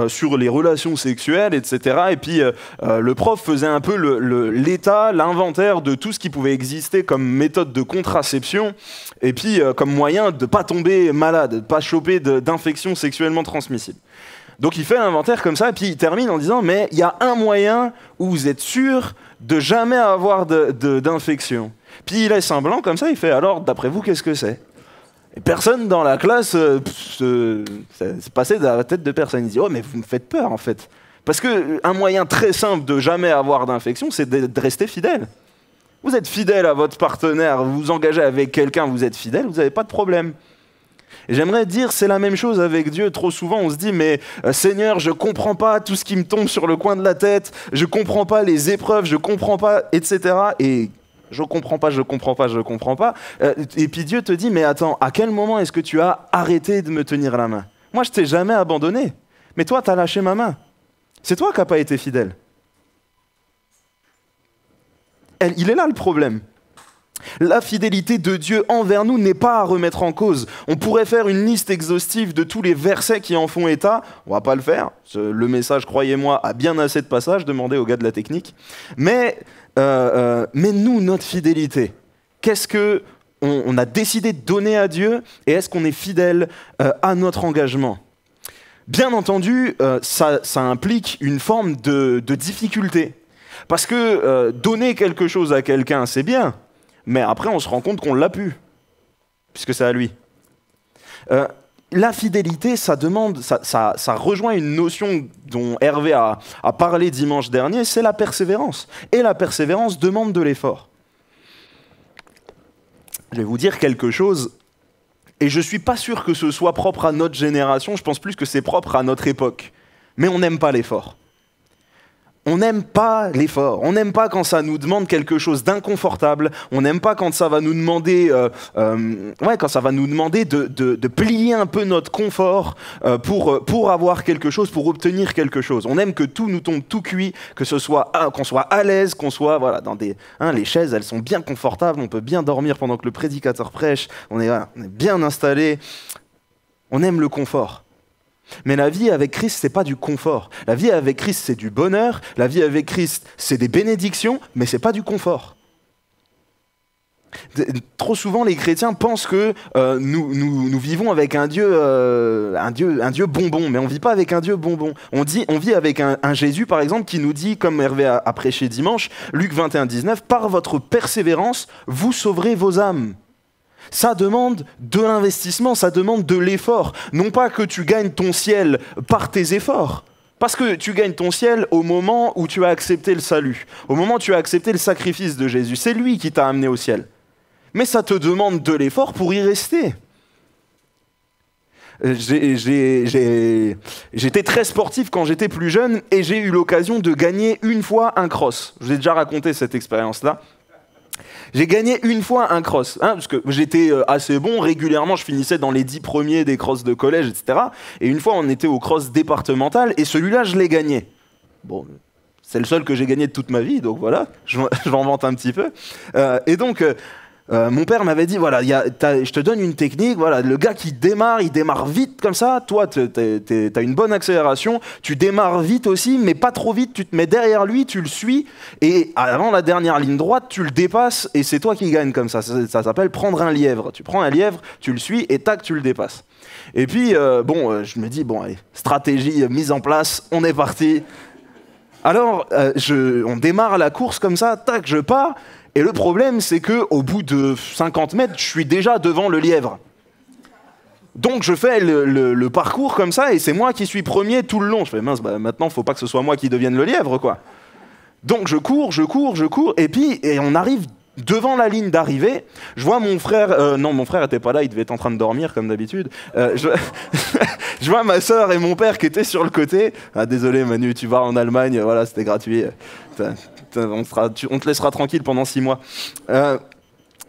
sur les relations sexuelles, etc. Et puis, le prof faisait un peu l'état, l'inventaire de tout ce qui pouvait exister comme méthode de contraception, et puis comme moyen de ne pas tomber malade, de ne pas choper d'infections sexuellement transmissibles. Donc il fait un inventaire comme ça, et puis il termine en disant « Mais il y a un moyen où vous êtes sûr de jamais avoir d'infection. » Puis il laisse un blanc comme ça, il fait « Alors, d'après vous, qu'est-ce que c'est ?» Et personne dans la classe, c'est passé dans la tête de personne. Il dit « Oh, mais vous me faites peur, en fait. » Parce qu'un moyen très simple de jamais avoir d'infection, c'est de rester fidèle. Vous êtes fidèle à votre partenaire, vous vous engagez avec quelqu'un, vous êtes fidèle, vous n'avez pas de problème. Et j'aimerais dire, c'est la même chose avec Dieu. Trop souvent, on se dit, mais Seigneur, je ne comprends pas tout ce qui me tombe sur le coin de la tête, je ne comprends pas les épreuves, je ne comprends pas, etc. Et je ne comprends pas. Et puis Dieu te dit, mais attends, à quel moment est-ce que tu as arrêté de me tenir la main ? Moi, je ne t'ai jamais abandonné, mais toi, tu as lâché ma main. C'est toi qui n'as pas été fidèle. Il est là le problème. La fidélité de Dieu envers nous n'est pas à remettre en cause. On pourrait faire une liste exhaustive de tous les versets qui en font état. On ne va pas le faire. Le message, croyez-moi, a bien assez de passages. Demandez aux gars de la technique. Mais nous, notre fidélité, qu'est-ce qu'on a décidé de donner à Dieu et est-ce qu'on est fidèle à notre engagement ? Bien entendu, ça implique une forme de difficulté. Parce que donner quelque chose à quelqu'un, c'est bien. Mais après, on se rend compte qu'on ne l'a plus, puisque c'est à lui. La fidélité, ça rejoint une notion dont Hervé a parlé dimanche dernier, c'est la persévérance. Et la persévérance demande de l'effort. Je vais vous dire quelque chose, et je ne suis pas sûr que ce soit propre à notre génération, je pense plus que c'est propre à notre époque. Mais on n'aime pas l'effort. On n'aime pas l'effort, on n'aime pas quand ça nous demande quelque chose d'inconfortable, on n'aime pas quand ça va nous demander, de plier un peu notre confort pour avoir quelque chose, pour obtenir quelque chose. On aime que tout nous tombe tout cuit, que ce soit qu'on soit à l'aise, qu'on soit dans des les chaises, elles sont bien confortables, on peut bien dormir pendant que le prédicateur prêche, on est bien installé. On aime le confort. Mais la vie avec Christ, c'est pas du confort. La vie avec Christ, c'est du bonheur. La vie avec Christ, c'est des bénédictions, mais c'est pas du confort. Trop souvent, les chrétiens pensent que nous vivons avec un Dieu bonbon, mais on vit pas avec un Dieu bonbon. On vit avec un Jésus, par exemple, qui nous dit, comme Hervé a prêché dimanche, Luc 21, 19, « Par votre persévérance, vous sauverez vos âmes ». Ça demande de l'investissement, ça demande de l'effort. Non pas que tu gagnes ton ciel par tes efforts, parce que tu gagnes ton ciel au moment où tu as accepté le salut, au moment où tu as accepté le sacrifice de Jésus. C'est lui qui t'a amené au ciel. Mais ça te demande de l'effort pour y rester. J'étais très sportif quand j'étais plus jeune et j'ai eu l'occasion de gagner une fois un cross. Je vous ai déjà raconté cette expérience-là. J'ai gagné une fois un cross, parce que j'étais assez bon, régulièrement je finissais dans les 10 premiers des crosses de collège, etc. Et une fois on était au cross départemental et celui-là je l'ai gagné. Bon, c'est le seul que j'ai gagné de toute ma vie, donc voilà, je m'en vante un petit peu. Et donc mon père m'avait dit, voilà, je te donne une technique, voilà, le gars qui démarre, il démarre vite comme ça, toi t'as une bonne accélération, tu démarres vite aussi, mais pas trop vite, tu te mets derrière lui, tu le suis, et avant la dernière ligne droite, tu le dépasses, et c'est toi qui gagne comme ça s'appelle prendre un lièvre. Tu prends un lièvre, tu le suis, et tac, tu le dépasses. Et puis, je me dis, bon, allez, stratégie mise en place, on est parti. Alors, on démarre la course comme ça, tac, je pars. Et le problème, c'est qu'au bout de 50 mètres, je suis déjà devant le lièvre. Donc je fais le parcours comme ça, et c'est moi qui suis premier tout le long. Je fais, mince, maintenant, il ne faut pas que ce soit moi qui devienne le lièvre, quoi. Donc je cours, et on arrive devant la ligne d'arrivée. Je vois mon frère... non, mon frère n'était pas là, il devait être en train de dormir, comme d'habitude. Je vois ma sœur et mon père qui étaient sur le côté. Ah, désolé, Manu, tu vas en Allemagne, voilà, c'était gratuit. On te laissera tranquille pendant 6 mois.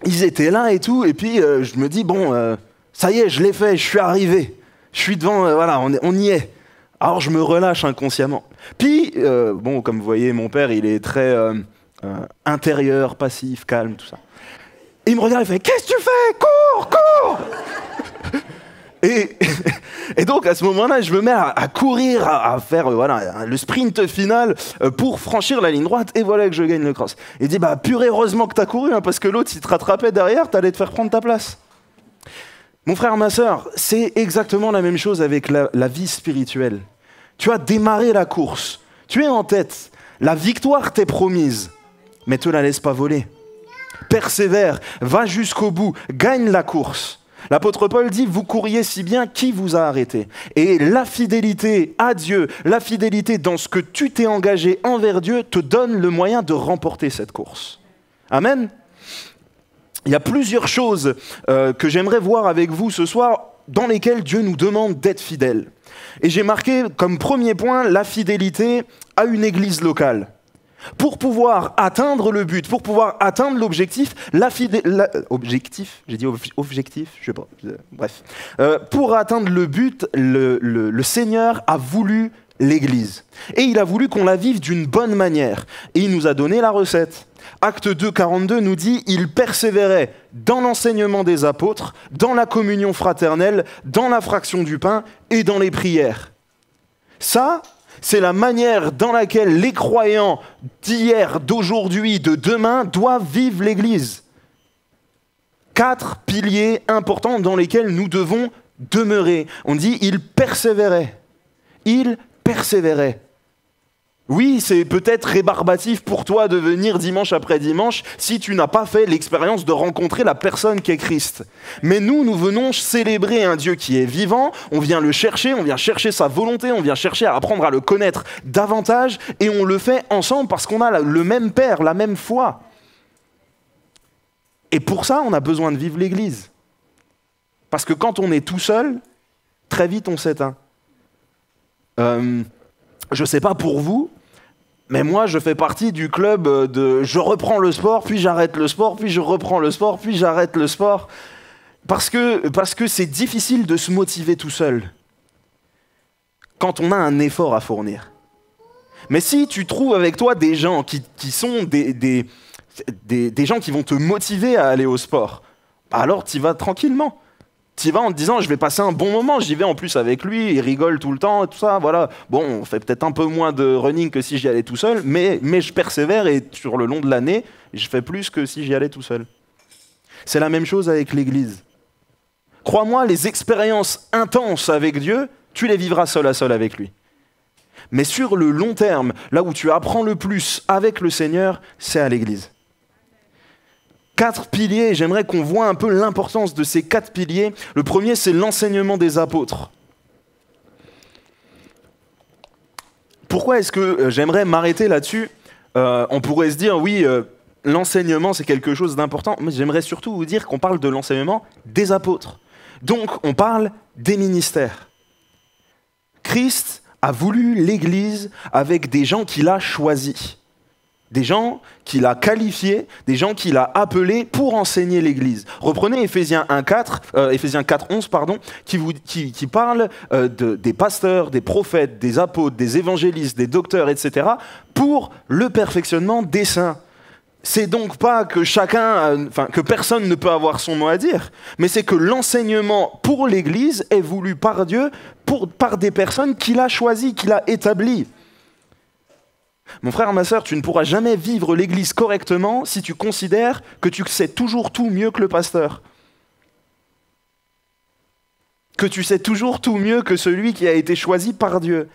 Ils étaient là et tout, et puis je me dis, bon, ça y est, je l'ai fait, je suis arrivé. Je suis devant, voilà, on y est. Alors je me relâche inconsciemment. Puis, comme vous voyez, mon père, il est très intérieur, passif, calme, tout ça. Et il me regarde, il fait, qu'est-ce que tu fais? Cours! Et donc à ce moment-là, je me mets à courir, à faire le sprint final pour franchir la ligne droite, et voilà que je gagne le cross. Il dit, purée, heureusement que t'as couru, parce que l'autre, s'il te rattrapait derrière, t'allais te faire prendre ta place. Mon frère, ma sœur, c'est exactement la même chose avec la vie spirituelle. Tu as démarré la course, tu es en tête, la victoire t'est promise, mais te la laisse pas voler. Persévère, va jusqu'au bout, gagne la course. L'apôtre Paul dit, vous couriez si bien, qui vous a arrêté? Et la fidélité à Dieu, la fidélité dans ce que tu t'es engagé envers Dieu, te donne le moyen de remporter cette course. Amen. Il y a plusieurs choses que j'aimerais voir avec vous ce soir, dans lesquelles Dieu nous demande d'être fidèles. Et j'ai marqué comme premier point la fidélité à une église locale. Pour pouvoir atteindre le but, pour pouvoir atteindre l'objectif, objectif, j'ai dit objectif, je sais pas, bref. Pour atteindre le but, le Seigneur a voulu l'Église. Et il a voulu qu'on la vive d'une bonne manière. Et il nous a donné la recette. Acte 2, 42 nous dit « Il persévérait dans l'enseignement des apôtres, dans la communion fraternelle, dans la fraction du pain et dans les prières. » Ça, c'est la manière dans laquelle les croyants d'hier, d'aujourd'hui, de demain doivent vivre l'Église. 4 piliers importants dans lesquels nous devons demeurer. On dit « Il persévérait ». Il persévérait. Oui, c'est peut-être rébarbatif pour toi de venir dimanche après dimanche si tu n'as pas fait l'expérience de rencontrer la personne qu'est Christ. Mais nous venons célébrer un Dieu qui est vivant, on vient le chercher, on vient chercher sa volonté, on vient chercher à apprendre à le connaître davantage, et on le fait ensemble parce qu'on a le même Père, la même foi. Et pour ça, on a besoin de vivre l'Église. Parce que quand on est tout seul, très vite on s'éteint. Je ne sais pas pour vous, Mais moi, je fais partie du club de je reprends le sport, puis j'arrête le sport, puis je reprends le sport, puis j'arrête le sport. Parce que c'est difficile de se motiver tout seul quand on a un effort à fournir. Mais si tu trouves avec toi des gens qui sont des gens qui vont te motiver à aller au sport, alors tu y vas tranquillement. Tu y vas en te disant, je vais passer un bon moment, j'y vais en plus avec lui, il rigole tout le temps, et tout ça, voilà. Bon, on fait peut-être un peu moins de running que si j'y allais tout seul, mais je persévère et sur le long de l'année, je fais plus que si j'y allais tout seul. C'est la même chose avec l'Église. Crois-moi, les expériences intenses avec Dieu, tu les vivras seul à seul avec lui. Mais sur le long terme, là où tu apprends le plus avec le Seigneur, c'est à l'Église. 4 piliers, j'aimerais qu'on voit un peu l'importance de ces 4 piliers. Le premier, c'est l'enseignement des apôtres. Pourquoi est-ce que j'aimerais m'arrêter là-dessus ? On pourrait se dire, oui, l'enseignement, c'est quelque chose d'important, mais j'aimerais surtout vous dire qu'on parle de l'enseignement des apôtres. Donc, on parle des ministères. Christ a voulu l'Église avec des gens qu'il a choisis. Des gens qu'il a qualifiés, des gens qu'il a appelés pour enseigner l'Église. Reprenez Éphésiens 4:11, qui parle des pasteurs, des prophètes, des apôtres, des évangélistes, des docteurs, etc., pour le perfectionnement des saints. C'est donc pas que que personne ne peut avoir son mot à dire, mais c'est que l'enseignement pour l'Église est voulu par Dieu, par des personnes qu'il a choisies, qu'il a établies. Mon frère, ma sœur, tu ne pourras jamais vivre l'Église correctement si tu considères que tu sais toujours tout mieux que le pasteur. Que tu sais toujours tout mieux que celui qui a été choisi par Dieu.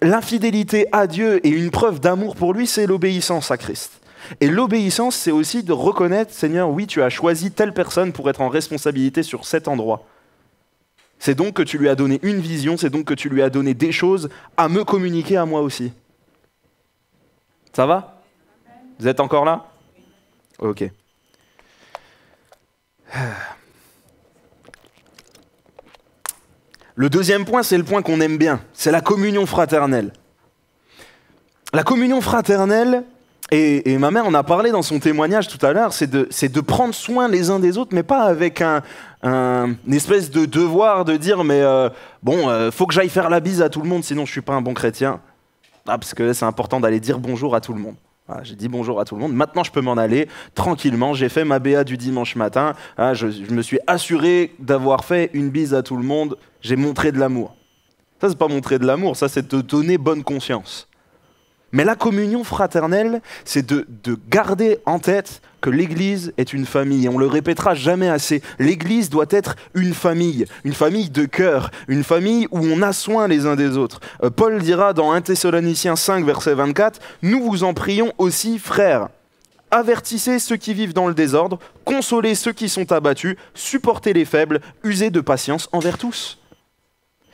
L'infidélité à Dieu et une preuve d'amour pour lui, c'est l'obéissance à Christ. Et l'obéissance, c'est aussi de reconnaître, Seigneur, oui, tu as choisi telle personne pour être en responsabilité sur cet endroit. C'est donc que tu lui as donné une vision, c'est donc que tu lui as donné des choses à me communiquer à moi aussi. Ça va ? Vous êtes encore là ? Ok. Le deuxième point, c'est le point qu'on aime bien, c'est la communion fraternelle. La communion fraternelle, et ma mère en a parlé dans son témoignage tout à l'heure, c'est de prendre soin les uns des autres, mais pas avec une espèce de devoir de dire faut que j'aille faire la bise à tout le monde, sinon je suis pas un bon chrétien. Parce que c'est important d'aller dire bonjour à tout le monde. Voilà, j'ai dit bonjour à tout le monde, maintenant je peux m'en aller tranquillement, j'ai fait ma BA du dimanche matin, je me suis assuré d'avoir fait une bise à tout le monde, j'ai montré de l'amour. Ça, c'est pas montrer de l'amour, ça c'est te donner bonne conscience. Mais la communion fraternelle, c'est de garder en tête que l'Église est une famille. Et on le répétera jamais assez. L'Église doit être une famille de cœur, une famille où on a soin les uns des autres. Paul dira dans 1 Thessaloniciens 5, verset 24, « Nous vous en prions aussi, frères. Avertissez ceux qui vivent dans le désordre, consolez ceux qui sont abattus, supportez les faibles, usez de patience envers tous. »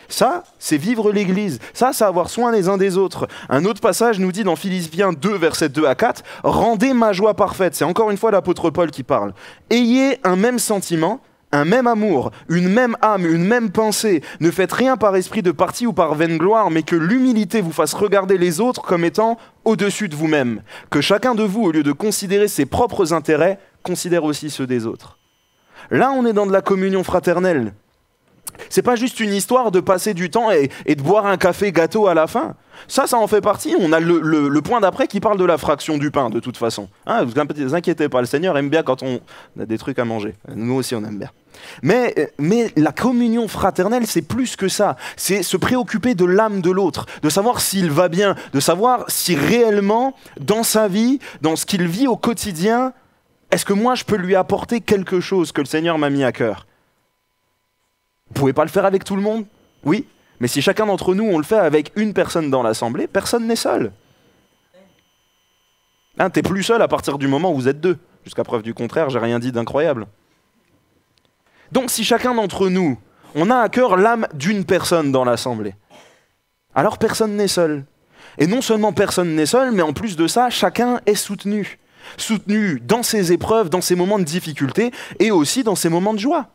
Ça, c'est vivre l'Église. Ça, c'est avoir soin les uns des autres. Un autre passage nous dit dans Philippiens 2, versets 2 à 4, « Rendez ma joie parfaite ». C'est encore une fois l'apôtre Paul qui parle. « Ayez un même sentiment, un même amour, une même âme, une même pensée. Ne faites rien par esprit de parti ou par vaine gloire, mais que l'humilité vous fasse regarder les autres comme étant au-dessus de vous-même. Que chacun de vous, au lieu de considérer ses propres intérêts, considère aussi ceux des autres. » Là, on est dans de la communion fraternelle. C'est pas juste une histoire de passer du temps et de boire un café gâteau à la fin. Ça en fait partie. On a le point d'après qui parle de la fraction du pain, de toute façon. Vous inquiétez pas, le Seigneur aime bien quand on a des trucs à manger. Nous aussi, on aime bien. Mais la communion fraternelle, c'est plus que ça. C'est se préoccuper de l'âme de l'autre, de savoir s'il va bien, de savoir si réellement, dans sa vie, dans ce qu'il vit au quotidien, est-ce que moi, je peux lui apporter quelque chose que le Seigneur m'a mis à cœur ? Vous ne pouvez pas le faire avec tout le monde ? Oui, mais si chacun d'entre nous, on le fait avec une personne dans l'assemblée, personne n'est seul. T'es plus seul à partir du moment où vous êtes deux. Jusqu'à preuve du contraire, j'ai rien dit d'incroyable. Donc si chacun d'entre nous, on a à cœur l'âme d'une personne dans l'assemblée, alors personne n'est seul. Et non seulement personne n'est seul, mais en plus de ça, chacun est soutenu. Soutenu dans ses épreuves, dans ses moments de difficulté, et aussi dans ses moments de joie.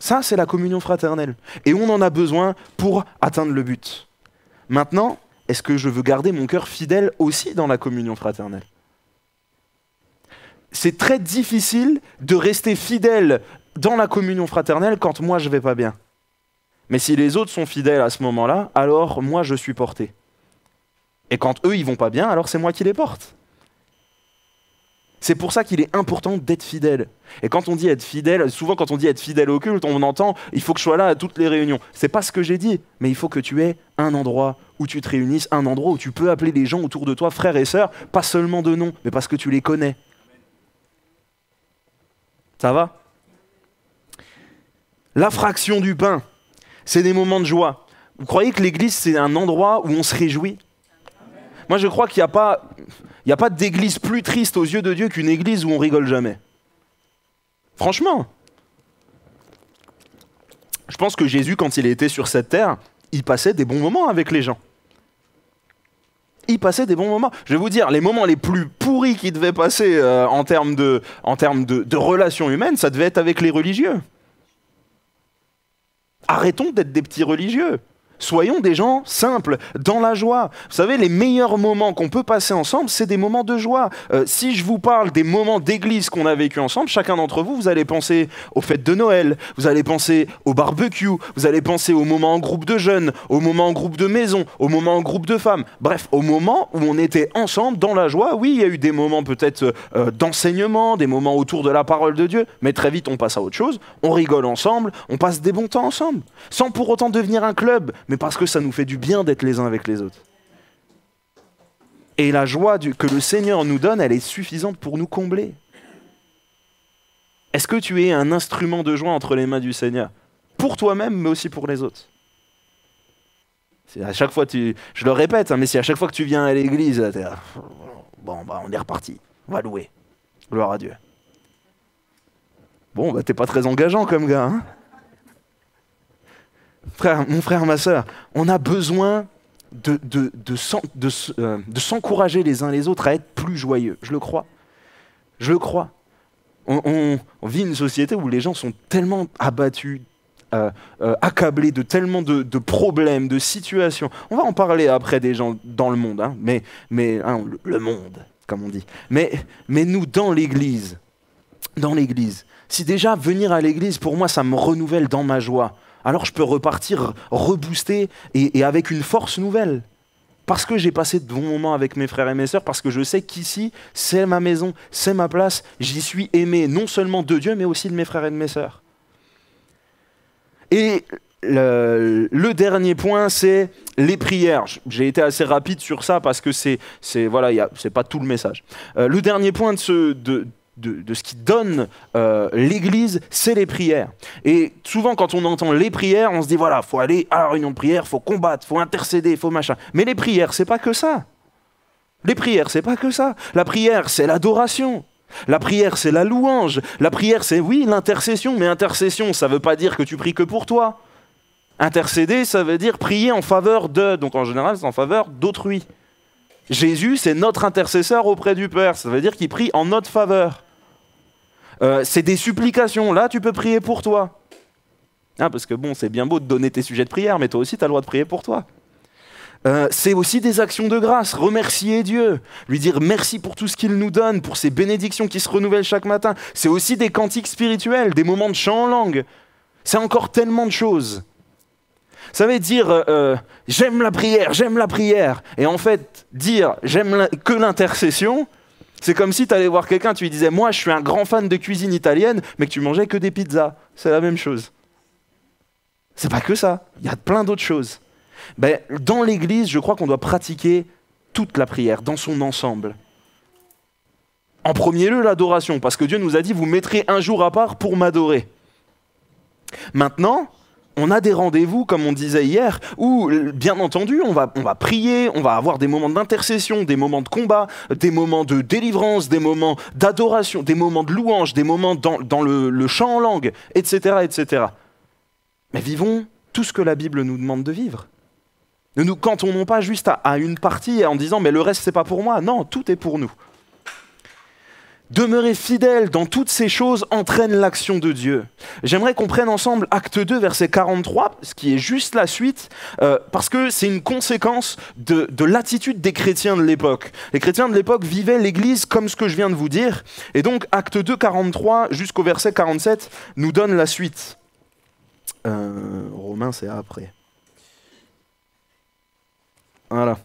Ça, c'est la communion fraternelle. Et on en a besoin pour atteindre le but. Maintenant, est-ce que je veux garder mon cœur fidèle aussi dans la communion fraternelle? C'est très difficile de rester fidèle dans la communion fraternelle quand moi je vais pas bien. Mais si les autres sont fidèles à ce moment-là, alors moi je suis porté. Et quand eux ils vont pas bien, alors c'est moi qui les porte. C'est pour ça qu'il est important d'être fidèle. Et quand on dit être fidèle, souvent quand on dit être fidèle au culte, on entend « il faut que je sois là à toutes les réunions ». C'est pas ce que j'ai dit, mais il faut que tu aies un endroit où tu te réunisses, un endroit où tu peux appeler les gens autour de toi frères et sœurs, pas seulement de nom, mais parce que tu les connais. Ça va? La fraction du pain, c'est des moments de joie. Vous croyez que l'église, c'est un endroit où on se réjouit? Moi, je crois qu'il n'y a pas d'église plus triste aux yeux de Dieu qu'une église où on rigole jamais. Franchement. Je pense que Jésus, quand il était sur cette terre, il passait des bons moments avec les gens. Il passait des bons moments. Je vais vous dire, les moments les plus pourris qu'il devait passer en termes de relations humaines, ça devait être avec les religieux. Arrêtons d'être des petits religieux. Soyons des gens simples, dans la joie. Vous savez, les meilleurs moments qu'on peut passer ensemble, c'est des moments de joie. Si je vous parle des moments d'église qu'on a vécu ensemble, chacun d'entre vous, vous allez penser aux fêtes de Noël, vous allez penser au barbecue, vous allez penser aux moments en groupe de jeunes, aux moments en groupe de maison, aux moments en groupe de femmes. Bref, aux moments où on était ensemble dans la joie. Oui, il y a eu des moments peut-être d'enseignement, des moments autour de la parole de Dieu, mais très vite on passe à autre chose. On rigole ensemble, on passe des bons temps ensemble, sans pour autant devenir un club, mais parce que ça nous fait du bien d'être les uns avec les autres. Et la joie que le Seigneur nous donne, elle est suffisante pour nous combler. Est-ce que tu es un instrument de joie entre les mains du Seigneur? Pour toi-même, mais aussi pour les autres. C'est à chaque fois, je le répète, hein, mais si à chaque fois que tu viens à l'église, t'es là, bon, bah, on est reparti, on va louer. Gloire à Dieu. Bon, bah, t'es pas très engageant comme gars, hein? Mon frère, ma sœur, on a besoin de s'encourager les uns les autres à être plus joyeux. Je le crois. Je le crois. On vit une société où les gens sont tellement abattus, accablés de tellement de problèmes, de situations. On va en parler après des gens dans le monde, hein, mais hein, le monde, comme on dit. Mais nous, dans l'église, si déjà venir à l'église, pour moi, ça me renouvelle dans ma joie, alors je peux repartir reboosté et avec une force nouvelle. Parce que j'ai passé de bons moments avec mes frères et mes sœurs, parce que je sais qu'ici, c'est ma maison, c'est ma place, j'y suis aimé non seulement de Dieu, mais aussi de mes frères et de mes sœurs. Et le dernier point, c'est les prières. J'ai été assez rapide sur ça parce que c'est pas tout le message. Le dernier point de ce qui donne l'Église, c'est les prières. Et souvent, quand on entend les prières, on se dit, voilà, faut aller à la réunion de prière, faut combattre, faut intercéder, faut machin. Mais les prières, c'est pas que ça. Les prières, c'est pas que ça. La prière, c'est l'adoration. La prière, c'est la louange. La prière, c'est, oui, l'intercession. Mais intercession, ça veut pas dire que tu pries que pour toi. Intercéder, ça veut dire prier en faveur de. Donc en général, c'est en faveur d'autrui. Jésus, c'est notre intercesseur auprès du Père. Ça veut dire qu'il prie en notre faveur. C'est des supplications. Là, tu peux prier pour toi. Ah, parce que bon, c'est bien beau de donner tes sujets de prière, mais toi aussi, tu as le droit de prier pour toi. C'est aussi des actions de grâce. Remercier Dieu. Lui dire merci pour tout ce qu'il nous donne, pour ses bénédictions qui se renouvellent chaque matin. C'est aussi des cantiques spirituels, des moments de chant en langue. C'est encore tellement de choses. Ça veut dire j'aime la prière. Et en fait, dire j'aime que l'intercession, c'est comme si tu allais voir quelqu'un, tu lui disais moi je suis un grand fan de cuisine italienne, mais que tu mangeais que des pizzas. C'est la même chose. C'est pas que ça, il y a plein d'autres choses. Ben, dans l'église, je crois qu'on doit pratiquer toute la prière, dans son ensemble. En premier lieu, l'adoration, parce que Dieu nous a dit vous mettrez un jour à part pour m'adorer. Maintenant, on a des rendez-vous, comme on disait hier, où, bien entendu, on va prier, on va avoir des moments d'intercession, des moments de combat, des moments de délivrance, des moments d'adoration, des moments de louange, des moments dans le chant en langue, etc., etc. Mais vivons tout ce que la Bible nous demande de vivre. Ne nous cantonnons pas juste à une partie en disant « mais le reste, c'est pas pour moi ». Non, tout est pour nous. Demeurer fidèle dans toutes ces choses entraîne l'action de Dieu. J'aimerais qu'on prenne ensemble Acte 2, verset 43, ce qui est juste la suite, parce que c'est une conséquence de l'attitude des chrétiens de l'époque. Les chrétiens de l'époque vivaient l'Église comme ce que je viens de vous dire, et donc Acte 2, 43 jusqu'au verset 47 nous donne la suite. Romains, c'est après. Voilà.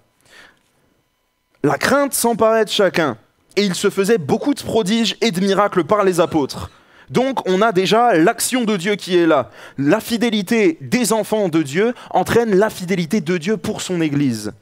La crainte s'emparait de chacun. Et il se faisait beaucoup de prodiges et de miracles par les apôtres. Donc on a déjà l'action de Dieu qui est là. La fidélité des enfants de Dieu entraîne la fidélité de Dieu pour son Église.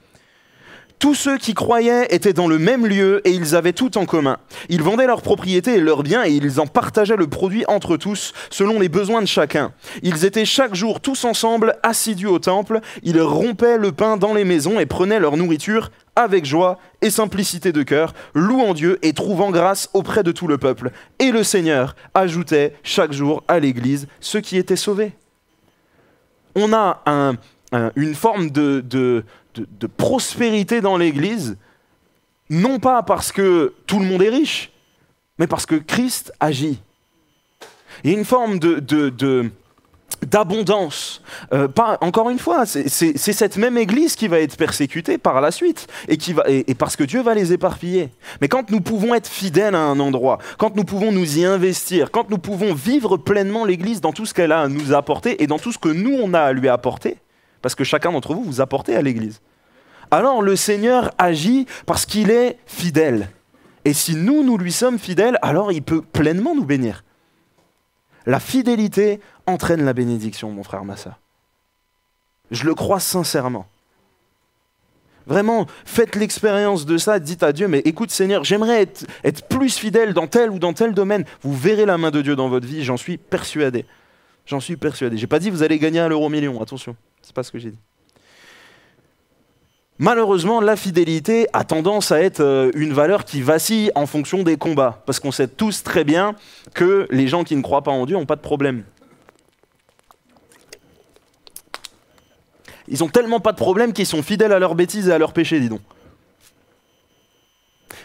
Tous ceux qui croyaient étaient dans le même lieu et ils avaient tout en commun. Ils vendaient leurs propriétés et leurs biens et ils en partageaient le produit entre tous, selon les besoins de chacun. Ils étaient chaque jour tous ensemble, assidus au temple. Ils rompaient le pain dans les maisons et prenaient leur nourriture avec joie et simplicité de cœur, louant Dieu et trouvant grâce auprès de tout le peuple. Et le Seigneur ajoutait chaque jour à l'Église ceux qui étaient sauvés. On a une forme de prospérité dans l'Église, non pas parce que tout le monde est riche, mais parce que Christ agit. Il y a une forme d'abondance. Encore une fois, c'est cette même Église qui va être persécutée par la suite, et parce que Dieu va les éparpiller. Mais quand nous pouvons être fidèles à un endroit, quand nous pouvons nous y investir, quand nous pouvons vivre pleinement l'Église dans tout ce qu'elle a à nous apporter, et dans tout ce que nous, on a à lui apporter, parce que chacun d'entre vous, vous apportez à l'Église. Alors le Seigneur agit parce qu'il est fidèle. Et si nous lui sommes fidèles, alors il peut pleinement nous bénir. La fidélité entraîne la bénédiction, mon frère, ma sœur. Je le crois sincèrement. Vraiment, faites l'expérience de ça, dites à Dieu, mais écoute Seigneur, j'aimerais être plus fidèle dans tel ou dans tel domaine. Vous verrez la main de Dieu dans votre vie, j'en suis persuadé. J'en suis persuadé. J'ai pas dit vous allez gagner un €1 000 000, attention, c'est pas ce que j'ai dit. Malheureusement, la fidélité a tendance à être une valeur qui vacille en fonction des combats, parce qu'on sait tous très bien que les gens qui ne croient pas en Dieu n'ont pas de problème. Ils ont tellement pas de problème qu'ils sont fidèles à leurs bêtises et à leurs péchés, dis donc.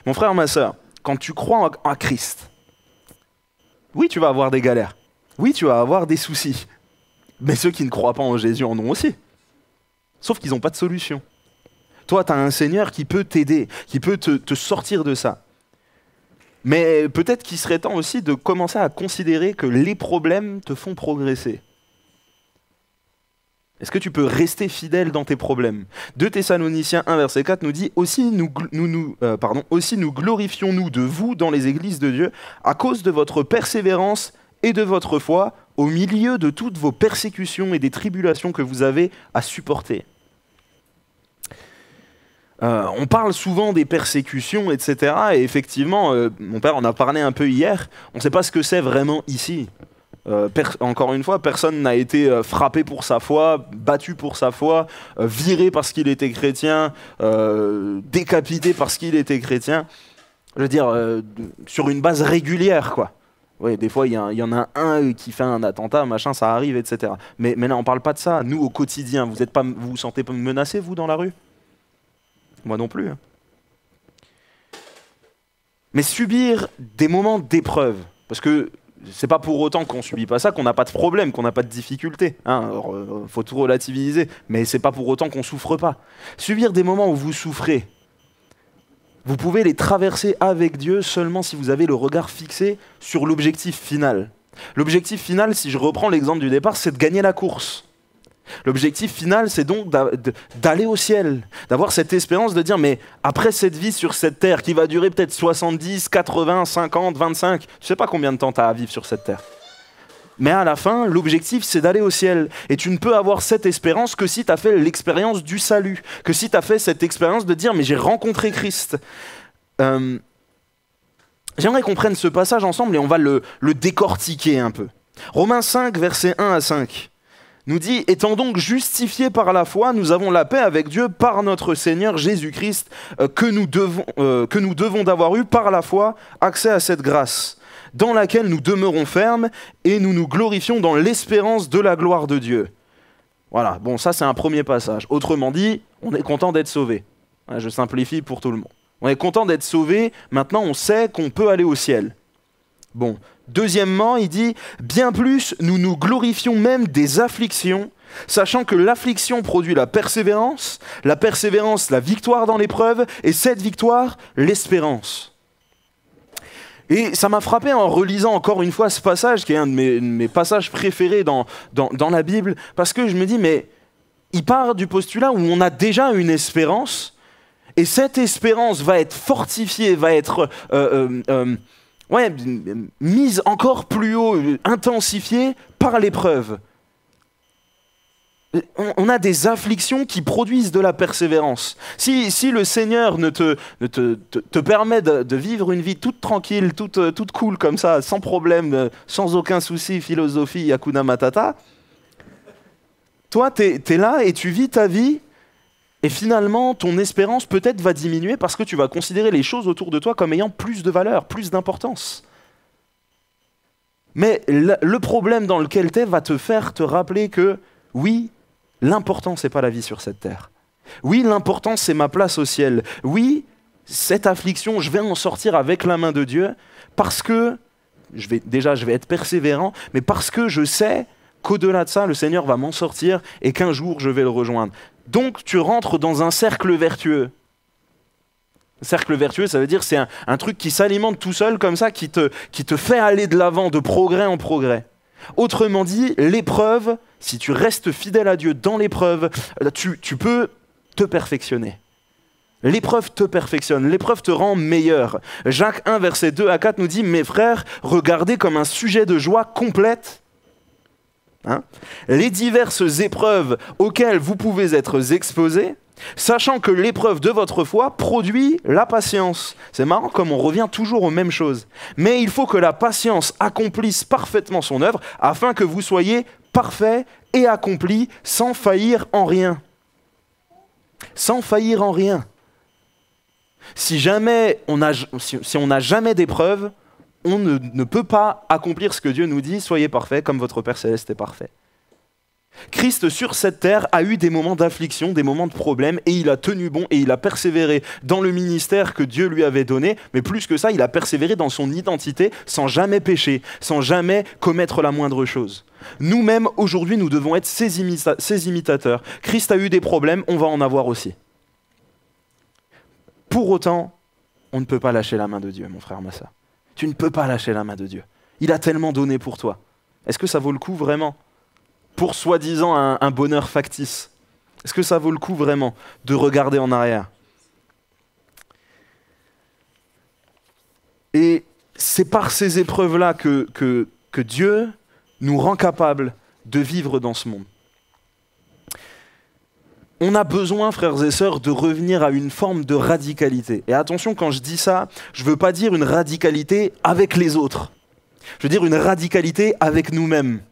Mon frère, ma sœur, quand tu crois en Christ, oui, tu vas avoir des galères. Oui, tu vas avoir des soucis. Mais ceux qui ne croient pas en Jésus en ont aussi. Sauf qu'ils n'ont pas de solution. Toi, tu as un Seigneur qui peut t'aider, qui peut te sortir de ça. Mais peut-être qu'il serait temps aussi de commencer à considérer que les problèmes te font progresser. Est-ce que tu peux rester fidèle dans tes problèmes ? 2 Thessaloniciens 1, verset 4 nous dit « Aussi nous glorifions-nous de vous dans les églises de Dieu à cause de votre persévérance et de votre foi au milieu de toutes vos persécutions et des tribulations que vous avez à supporter. » On parle souvent des persécutions, etc. Et effectivement, mon père en a parlé un peu hier, on ne sait pas ce que c'est vraiment ici. Encore une fois, personne n'a été frappé pour sa foi, battu pour sa foi, viré parce qu'il était chrétien, décapité parce qu'il était chrétien. Je veux dire, sur une base régulière, quoi. Oui, des fois, il y en a un qui fait un attentat, machin, ça arrive, etc. Mais là, on ne parle pas de ça. Nous, au quotidien, vous vous sentez pas menacé, vous, dans la rue ? Moi non plus. Hein. Mais subir des moments d'épreuve, parce que c'est pas pour autant qu'on subit pas ça qu'on n'a pas de problème, qu'on n'a pas de difficulté. Hein. Faut tout relativiser, mais c'est pas pour autant qu'on souffre pas. Subir des moments où vous souffrez, vous pouvez les traverser avec Dieu seulement si vous avez le regard fixé sur l'objectif final. L'objectif final, si je reprends l'exemple du départ, c'est de gagner la course. L'objectif final, c'est donc d'aller au ciel, d'avoir cette espérance de dire, mais après cette vie sur cette terre, qui va durer peut-être 70, 80, 50, 25, je ne sais pas combien de temps tu as à vivre sur cette terre. Mais à la fin, l'objectif, c'est d'aller au ciel. Et tu ne peux avoir cette espérance que si tu as fait l'expérience du salut, que si tu as fait cette expérience de dire, mais j'ai rencontré Christ. J'aimerais qu'on prenne ce passage ensemble et on va le décortiquer un peu. Romains 5, versets 1 à 5. Nous dit « Étant donc justifiés par la foi, nous avons la paix avec Dieu par notre Seigneur Jésus-Christ, que nous devons d'avoir eu par la foi accès à cette grâce, dans laquelle nous demeurons fermes et nous nous glorifions dans l'espérance de la gloire de Dieu. » Voilà, bon ça c'est un premier passage. Autrement dit, on est content d'être sauvé. Je simplifie pour tout le monde. On est content d'être sauvé, maintenant on sait qu'on peut aller au ciel. Bon. Deuxièmement, il dit « Bien plus, nous nous glorifions même des afflictions, sachant que l'affliction produit la persévérance la victoire dans l'épreuve, et cette victoire, l'espérance. » Et ça m'a frappé en relisant encore une fois ce passage, qui est un de mes passages préférés dans la Bible, parce que je me dis, mais il part du postulat où on a déjà une espérance, et cette espérance va être fortifiée, va être mise encore plus haut, intensifiée par l'épreuve. On a des afflictions qui produisent de la persévérance. Si le Seigneur ne te permet de vivre une vie toute tranquille, toute cool comme ça, sans problème, sans aucun souci, philosophie, Hakuna Matata, toi, t'es là et tu vis ta vie, et finalement, ton espérance peut-être va diminuer parce que tu vas considérer les choses autour de toi comme ayant plus de valeur, plus d'importance. Mais le problème dans lequel tu es va te faire te rappeler que, oui, l'important, c'est pas la vie sur cette terre. Oui, l'important, c'est ma place au ciel. Oui, cette affliction, je vais en sortir avec la main de Dieu parce que, je vais être persévérant, mais parce que je sais qu'au-delà de ça, le Seigneur va m'en sortir et qu'un jour, je vais le rejoindre. Donc, tu rentres dans un cercle vertueux. Cercle vertueux, ça veut dire c'est un truc qui s'alimente tout seul comme ça, qui te fait aller de l'avant, de progrès en progrès. Autrement dit, l'épreuve, si tu restes fidèle à Dieu dans l'épreuve, tu peux te perfectionner. L'épreuve te perfectionne, l'épreuve te rend meilleur. Jacques 1, versets 2 à 4 nous dit « Mes frères, regardez comme un sujet de joie complète les diverses épreuves auxquelles vous pouvez être exposés, sachant que l'épreuve de votre foi produit la patience. » C'est marrant comme on revient toujours aux mêmes choses. « Mais il faut que la patience accomplisse parfaitement son œuvre, afin que vous soyez parfaits et accomplis sans faillir en rien. » Sans faillir en rien. Si on n'a jamais d'épreuve, on ne peut pas accomplir ce que Dieu nous dit, soyez parfaits comme votre Père Céleste est parfait. Christ sur cette terre a eu des moments d'affliction, des moments de problème, et il a tenu bon et il a persévéré dans le ministère que Dieu lui avait donné, mais plus que ça, il a persévéré dans son identité sans jamais pécher, sans jamais commettre la moindre chose. Nous-mêmes, aujourd'hui, nous devons être ses imitateurs. Christ a eu des problèmes, on va en avoir aussi. Pour autant, on ne peut pas lâcher la main de Dieu, mon frère, ma sœur. Tu ne peux pas lâcher la main de Dieu. Il a tellement donné pour toi. Est-ce que ça vaut le coup vraiment ? Pour soi-disant un bonheur factice. Est-ce que ça vaut le coup vraiment de regarder en arrière ? Et c'est par ces épreuves-là que Dieu nous rend capables de vivre dans ce monde. On a besoin, frères et sœurs, de revenir à une forme de radicalité. Et attention, quand je dis ça, je ne veux pas dire une radicalité avec les autres. Je veux dire une radicalité avec nous-mêmes.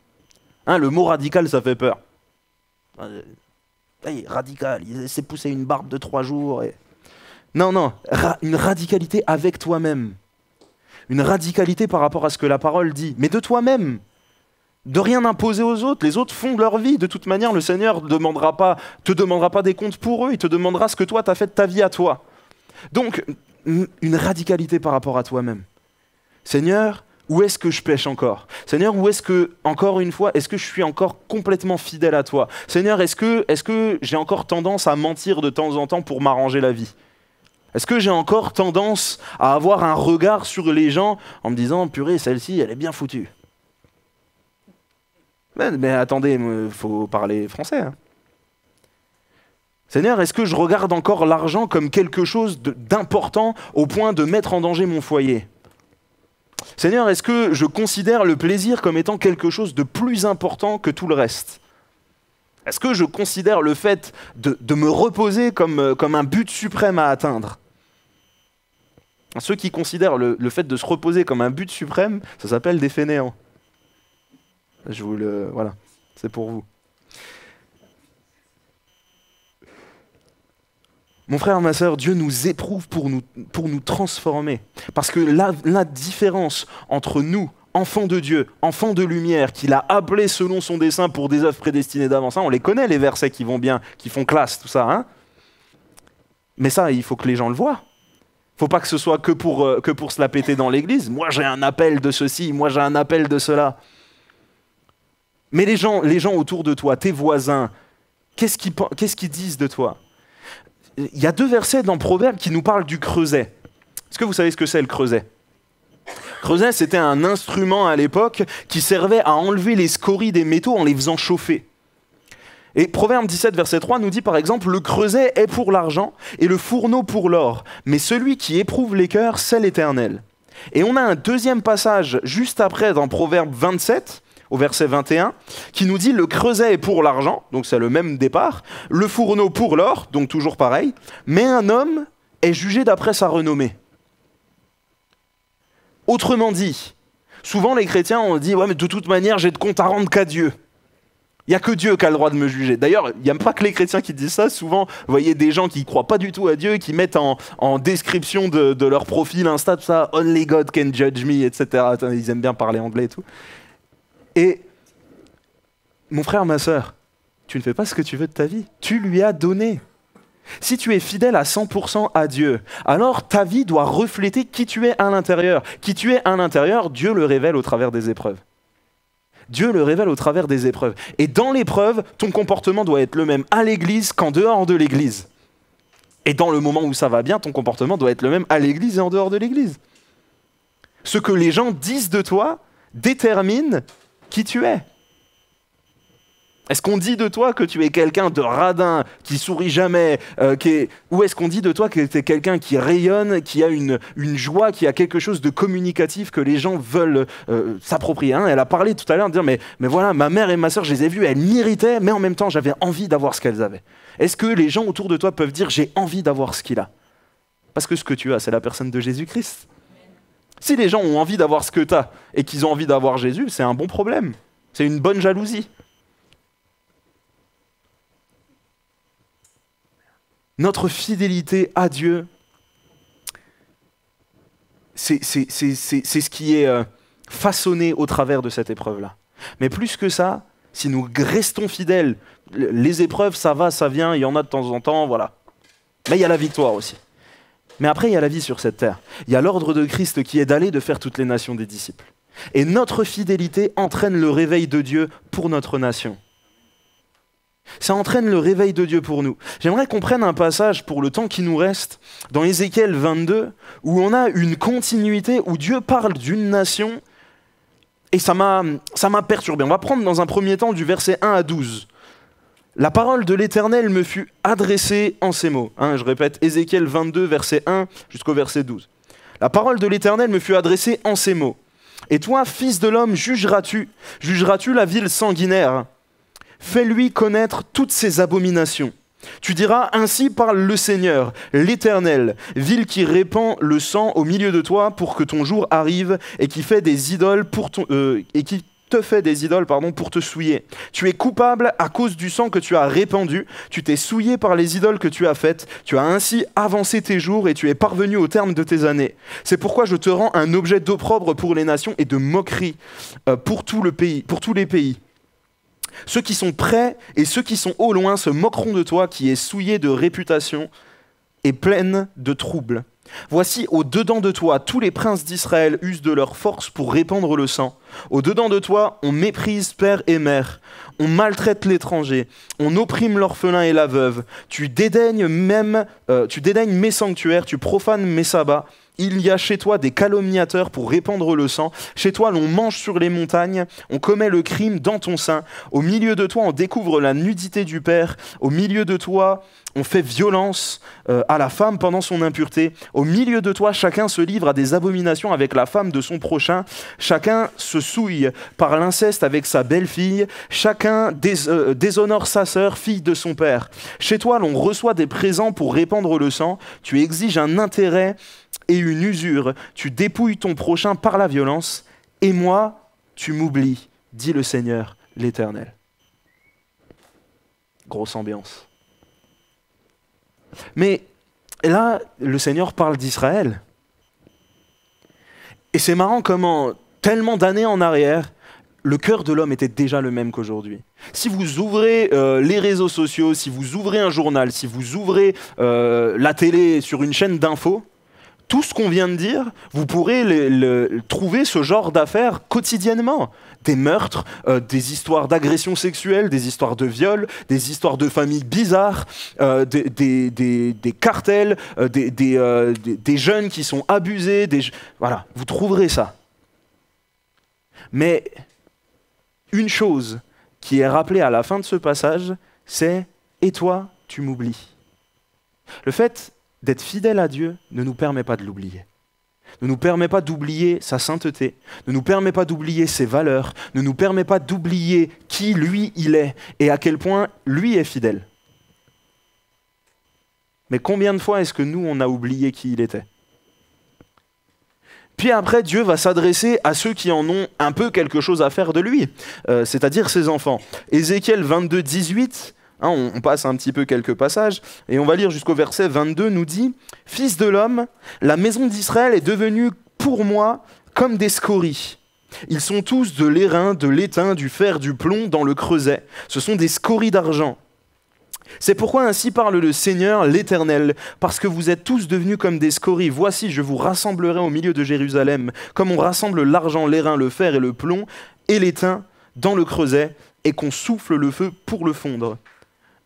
Le mot radical, ça fait peur. Radical, il s'est poussé une barbe de 3 jours. Non, une radicalité avec toi-même. Une radicalité par rapport à ce que la parole dit, mais de toi-même. De rien imposer aux autres. Les autres font leur vie. De toute manière, le Seigneur te demandera pas des comptes pour eux. Il te demandera ce que toi, tu as fait de ta vie à toi. Donc, une radicalité par rapport à toi-même. Seigneur, où est-ce que je pêche encore ? Seigneur, où est-ce que, encore une fois, est-ce que je suis encore complètement fidèle à toi ? Seigneur, est-ce que j'ai encore tendance à mentir de temps en temps pour m'arranger la vie ? Est-ce que j'ai encore tendance à avoir un regard sur les gens en me disant « Purée, celle-ci, elle est bien foutue ». Mais attendez, il faut parler français. Seigneur, est-ce que je regarde encore l'argent comme quelque chose d'important au point de mettre en danger mon foyer ? Seigneur, est-ce que je considère le plaisir comme étant quelque chose de plus important que tout le reste ? Est-ce que je considère le fait de me reposer comme un but suprême à atteindre ? Ceux qui considèrent le fait de se reposer comme un but suprême, ça s'appelle des fainéants. Voilà, c'est pour vous. Mon frère, ma sœur, Dieu nous éprouve pour nous transformer. Parce que la différence entre nous, enfants de Dieu, enfants de lumière, qu'il a appelés selon son dessein pour des œuvres prédestinées d'avance, on les connaît les versets qui vont bien, qui font classe, tout ça. Mais ça, il faut que les gens le voient. Faut pas que ce soit que pour se la péter dans l'église. Moi, j'ai un appel de ceci, moi, j'ai un appel de cela. Mais les gens autour de toi, tes voisins, qu'est-ce qu'ils disent de toi? Il y a 2 versets dans Proverbes qui nous parlent du creuset. Est-ce que vous savez ce que c'est le creuset? Creuset, c'était un instrument à l'époque qui servait à enlever les scories des métaux en les faisant chauffer. Et Proverbe 17, verset 3 nous dit par exemple « Le creuset est pour l'argent et le fourneau pour l'or, mais celui qui éprouve les cœurs, c'est l'Éternel. » Et on a un deuxième passage juste après dans Proverbe 27, au verset 21, qui nous dit « Le creuset est pour l'argent », donc c'est le même départ, « le fourneau pour l'or », donc toujours pareil, « mais un homme est jugé d'après sa renommée. » Autrement dit, souvent les chrétiens ont dit « Ouais, mais de toute manière, j'ai de compte à rendre qu'à Dieu. » Il n'y a que Dieu qui a le droit de me juger. D'ailleurs, il n'y a pas que les chrétiens qui disent ça. Souvent, vous voyez des gens qui ne croient pas du tout à Dieu, qui mettent en description de leur profil Insta, tout ça, « Only God can judge me », etc. Ils aiment bien parler anglais et tout. Et mon frère, ma sœur, tu ne fais pas ce que tu veux de ta vie. Tu lui as donné. Si tu es fidèle à 100% à Dieu, alors ta vie doit refléter qui tu es à l'intérieur. Qui tu es à l'intérieur, Dieu le révèle au travers des épreuves. Dieu le révèle au travers des épreuves. Et dans l'épreuve, ton comportement doit être le même à l'église qu'en dehors de l'église. Et dans le moment où ça va bien, ton comportement doit être le même à l'église et en dehors de l'église. Ce que les gens disent de toi détermine qui tu es. Est-ce qu'on dit de toi que tu es quelqu'un de radin, qui sourit jamais, ou est-ce qu'on dit de toi que tu es quelqu'un qui rayonne, qui a une joie, qui a quelque chose de communicatif que les gens veulent s'approprier, hein? Elle a parlé tout à l'heure de dire mais voilà, ma mère et ma sœur, je les ai vues, elles m'irritaient, mais en même temps, j'avais envie d'avoir ce qu'elles avaient. Est-ce que les gens autour de toi peuvent dire j'ai envie d'avoir ce qu'il a? Parce que ce que tu as, c'est la personne de Jésus-Christ. Si les gens ont envie d'avoir ce que tu as et qu'ils ont envie d'avoir Jésus, c'est un bon problème. C'est une bonne jalousie. Notre fidélité à Dieu, c'est ce qui est façonné au travers de cette épreuve-là. Mais plus que ça, si nous restons fidèles, les épreuves, ça va, ça vient, il y en a de temps en temps, voilà. Mais il y a la victoire aussi. Mais après, il y a la vie sur cette terre. Il y a l'ordre de Christ qui est d'aller, de faire toutes les nations des disciples. Et notre fidélité entraîne le réveil de Dieu pour notre nation. Ça entraîne le réveil de Dieu pour nous. J'aimerais qu'on prenne un passage pour le temps qui nous reste dans Ézéchiel 22 où on a une continuité, où Dieu parle d'une nation et ça m'a perturbé. On va prendre dans un premier temps du verset 1 à 12. La parole de l'Éternel me fut adressée en ces mots. Je répète, Ézéchiel 22, verset 1 jusqu'au verset 12. La parole de l'Éternel me fut adressée en ces mots. Et toi, fils de l'homme, jugeras-tu la ville sanguinaire? Fais-lui connaître toutes ses abominations. Tu diras, ainsi parle le Seigneur, l'Éternel, ville qui répand le sang au milieu de toi pour que ton jour arrive et qui fait des idoles pour qui te fait des idoles pour te souiller. Tu es coupable à cause du sang que tu as répandu, tu t'es souillé par les idoles que tu as faites, tu as ainsi avancé tes jours et tu es parvenu au terme de tes années. C'est pourquoi je te rends un objet d'opprobre pour les nations et de moquerie pour tous les pays. Ceux qui sont près et ceux qui sont au loin se moqueront de toi qui es souillé de réputation et pleine de troubles. Voici, au-dedans de toi, tous les princes d'Israël usent de leur force pour répandre le sang. Au-dedans de toi, on méprise père et mère, on maltraite l'étranger, on opprime l'orphelin et la veuve. Tu dédaignes mes sanctuaires, tu profanes mes sabbats. Il y a chez toi des calomniateurs pour répandre le sang. Chez toi, l'on mange sur les montagnes. On commet le crime dans ton sein. Au milieu de toi, on découvre la nudité du père. Au milieu de toi, on fait violence à la femme pendant son impureté. Au milieu de toi, chacun se livre à des abominations avec la femme de son prochain. Chacun se souille par l'inceste avec sa belle-fille. Chacun déshonore sa sœur, fille de son père. Chez toi, l'on reçoit des présents pour répandre le sang. Tu exiges un intérêt et une usure, tu dépouilles ton prochain par la violence, et moi, tu m'oublies, dit le Seigneur, l'Éternel. Grosse ambiance. Mais là, le Seigneur parle d'Israël. Et c'est marrant comment, tellement d'années en arrière, le cœur de l'homme était déjà le même qu'aujourd'hui. Si vous ouvrez les réseaux sociaux, si vous ouvrez un journal, si vous ouvrez la télé sur une chaîne d'infos, tout ce qu'on vient de dire, vous pourrez trouver ce genre d'affaires quotidiennement. Des meurtres, des histoires d'agression sexuelle, des histoires de viol, des histoires de familles bizarres, des cartels, des jeunes qui sont abusés. Voilà, vous trouverez ça. Mais une chose qui est rappelée à la fin de ce passage, c'est « Et toi, tu m'oublies ». Le fait d'être fidèle à Dieu ne nous permet pas de l'oublier. Ne nous permet pas d'oublier sa sainteté, ne nous permet pas d'oublier ses valeurs, ne nous permet pas d'oublier qui lui il est et à quel point lui est fidèle. Mais combien de fois est-ce que nous on a oublié qui il était ? Puis après, Dieu va s'adresser à ceux qui en ont un peu quelque chose à faire de lui, c'est-à-dire ses enfants. Ézéchiel 22, 18, on passe un petit peu quelques passages, et on va lire jusqu'au verset 22, nous dit « Fils de l'homme, la maison d'Israël est devenue pour moi comme des scories. Ils sont tous de l'airain, de l'étain, du fer, du plomb dans le creuset. Ce sont des scories d'argent. C'est pourquoi ainsi parle le Seigneur, l'Éternel, parce que vous êtes tous devenus comme des scories. Voici, je vous rassemblerai au milieu de Jérusalem, comme on rassemble l'argent, l'airain, le fer et le plomb, et l'étain dans le creuset, et qu'on souffle le feu pour le fondre.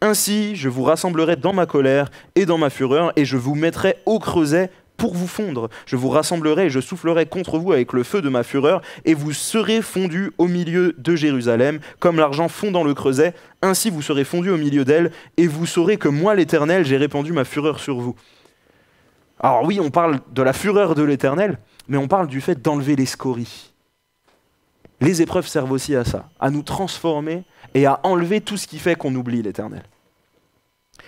Ainsi, je vous rassemblerai dans ma colère et dans ma fureur, et je vous mettrai au creuset pour vous fondre. Je vous rassemblerai et je soufflerai contre vous avec le feu de ma fureur, et vous serez fondus au milieu de Jérusalem, comme l'argent fond dans le creuset. Ainsi vous serez fondus au milieu d'elle, et vous saurez que moi, l'Éternel, j'ai répandu ma fureur sur vous. Alors oui, on parle de la fureur de l'Éternel, mais on parle du fait d'enlever les scories. Les épreuves servent aussi à ça, à nous transformer et à enlever tout ce qui fait qu'on oublie l'Éternel.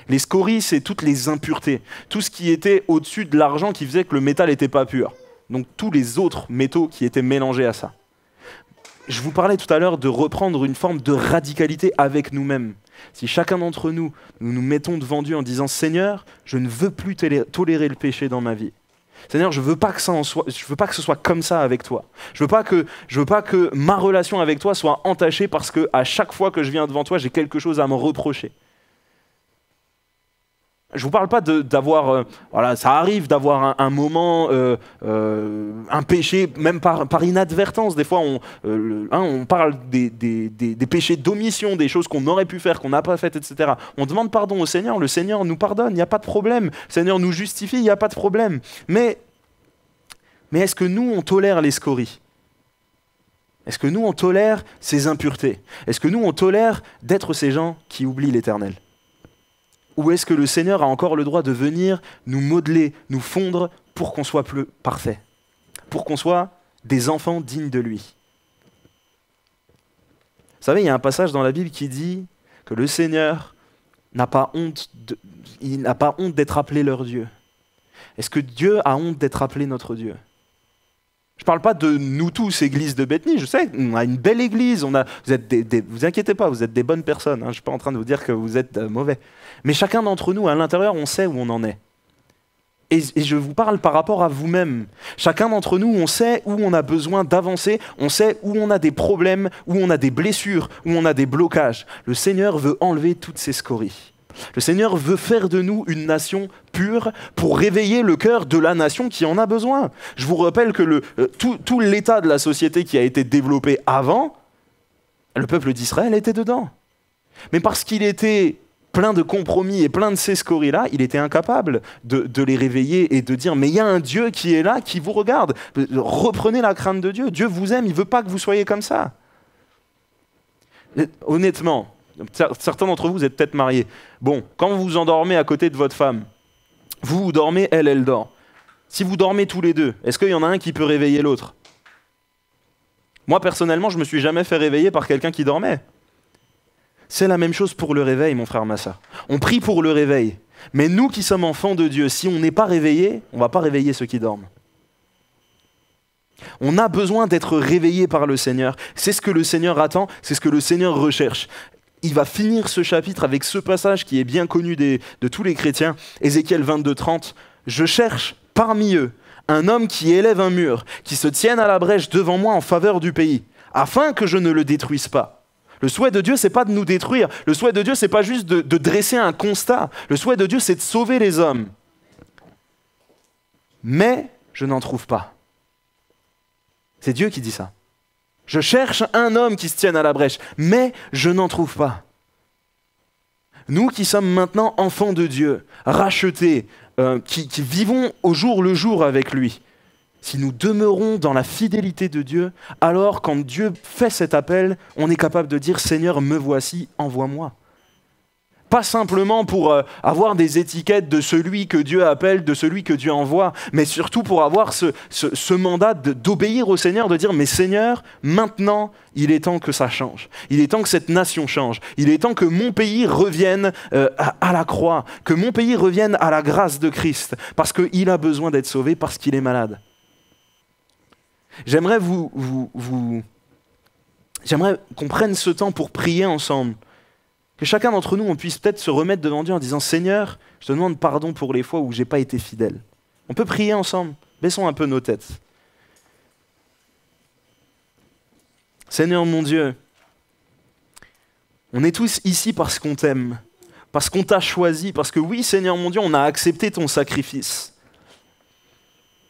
Les scories, c'est toutes les impuretés, tout ce qui était au-dessus de l'argent qui faisait que le métal n'était pas pur. Donc tous les autres métaux qui étaient mélangés à ça. Je vous parlais tout à l'heure de reprendre une forme de radicalité avec nous-mêmes. Si chacun d'entre nous, nous nous mettons devant Dieu en disant « Seigneur, je ne veux plus tolérer le péché dans ma vie. Seigneur, je veux pas que ce soit comme ça avec toi. Je veux pas que ma relation avec toi soit entachée parce que à chaque fois que je viens devant toi, j'ai quelque chose à me reprocher. » Je vous parle pas d'avoir, voilà, ça arrive d'avoir un moment, un péché, même par inadvertance. Des fois, on parle des péchés d'omission, des choses qu'on aurait pu faire, qu'on n'a pas faites, etc. On demande pardon au Seigneur, le Seigneur nous pardonne, il n'y a pas de problème. Le Seigneur nous justifie, il n'y a pas de problème. Mais est-ce que nous, on tolère les scories ? Est-ce que nous, on tolère ces impuretés ? Est-ce que nous, on tolère d'être ces gens qui oublient l'Éternel ? Ou est-ce que le Seigneur a encore le droit de venir nous modeler, nous fondre pour qu'on soit plus parfait, pour qu'on soit des enfants dignes de lui ? Vous savez, il y a un passage dans la Bible qui dit que le Seigneur n'a pas honte d'être appelé leur Dieu. Est-ce que Dieu a honte d'être appelé notre Dieu ? Je ne parle pas de nous tous, église de Bethany. Je sais, on a une belle église. Vous inquiétez pas, vous êtes des bonnes personnes. Je ne suis pas en train de vous dire que vous êtes mauvais. Mais chacun d'entre nous, à l'intérieur, on sait où on en est. Et je vous parle par rapport à vous-même. Chacun d'entre nous, on sait où on a besoin d'avancer. On sait où on a des problèmes, où on a des blessures, où on a des blocages. Le Seigneur veut enlever toutes ces scories. Le Seigneur veut faire de nous une nation pure pour réveiller le cœur de la nation qui en a besoin. Je vous rappelle que tout l'état de la société qui a été développé avant, le peuple d'Israël était dedans. Mais parce qu'il était plein de compromis et plein de ces scories-là, il était incapable de les réveiller et de dire « mais il y a un Dieu qui est là, qui vous regarde. Reprenez la crainte de Dieu. Dieu vous aime, il ne veut pas que vous soyez comme ça. » Honnêtement, certains d'entre vous êtes peut-être mariés. Bon, quand vous vous endormez à côté de votre femme, vous dormez, elle dort. Si vous dormez tous les deux, est-ce qu'il y en a un qui peut réveiller l'autre ? Moi, personnellement, je ne me suis jamais fait réveiller par quelqu'un qui dormait. C'est la même chose pour le réveil, mon frère, ma sœur. On prie pour le réveil. Mais nous qui sommes enfants de Dieu, si on n'est pas réveillés, on ne va pas réveiller ceux qui dorment. On a besoin d'être réveillés par le Seigneur. C'est ce que le Seigneur attend, c'est ce que le Seigneur recherche. Il va finir ce chapitre avec ce passage qui est bien connu de tous les chrétiens, Ézéchiel 22, 30. « Je cherche parmi eux un homme qui élève un mur, qui se tienne à la brèche devant moi en faveur du pays, afin que je ne le détruise pas. » Le souhait de Dieu, c'est pas de nous détruire. Le souhait de Dieu, c'est pas juste de dresser un constat. Le souhait de Dieu, c'est de sauver les hommes. mais je n'en trouve pas. C'est Dieu qui dit ça. Je cherche un homme qui se tienne à la brèche, mais je n'en trouve pas. Nous qui sommes maintenant enfants de Dieu, rachetés, qui vivons au jour le jour avec lui, si nous demeurons dans la fidélité de Dieu, alors quand Dieu fait cet appel, on est capable de dire « Seigneur, me voici, envoie-moi ». Pas simplement pour avoir des étiquettes de celui que Dieu appelle, de celui que Dieu envoie, mais surtout pour avoir ce mandat d'obéir au Seigneur, de dire « Mais Seigneur, maintenant, il est temps que ça change. Il est temps que cette nation change. Il est temps que mon pays revienne à la croix, que mon pays revienne à la grâce de Christ, parce qu'il a besoin d'être sauvé, parce qu'il est malade. » J'aimerais j'aimerais qu'on prenne ce temps pour prier ensemble. Que chacun d'entre nous, on puisse peut-être se remettre devant Dieu en disant « Seigneur, je te demande pardon pour les fois où je n'ai pas été fidèle. » On peut prier ensemble. Baissons un peu nos têtes. Seigneur mon Dieu, on est tous ici parce qu'on t'aime, parce qu'on t'a choisi, parce que oui, Seigneur mon Dieu, on a accepté ton sacrifice.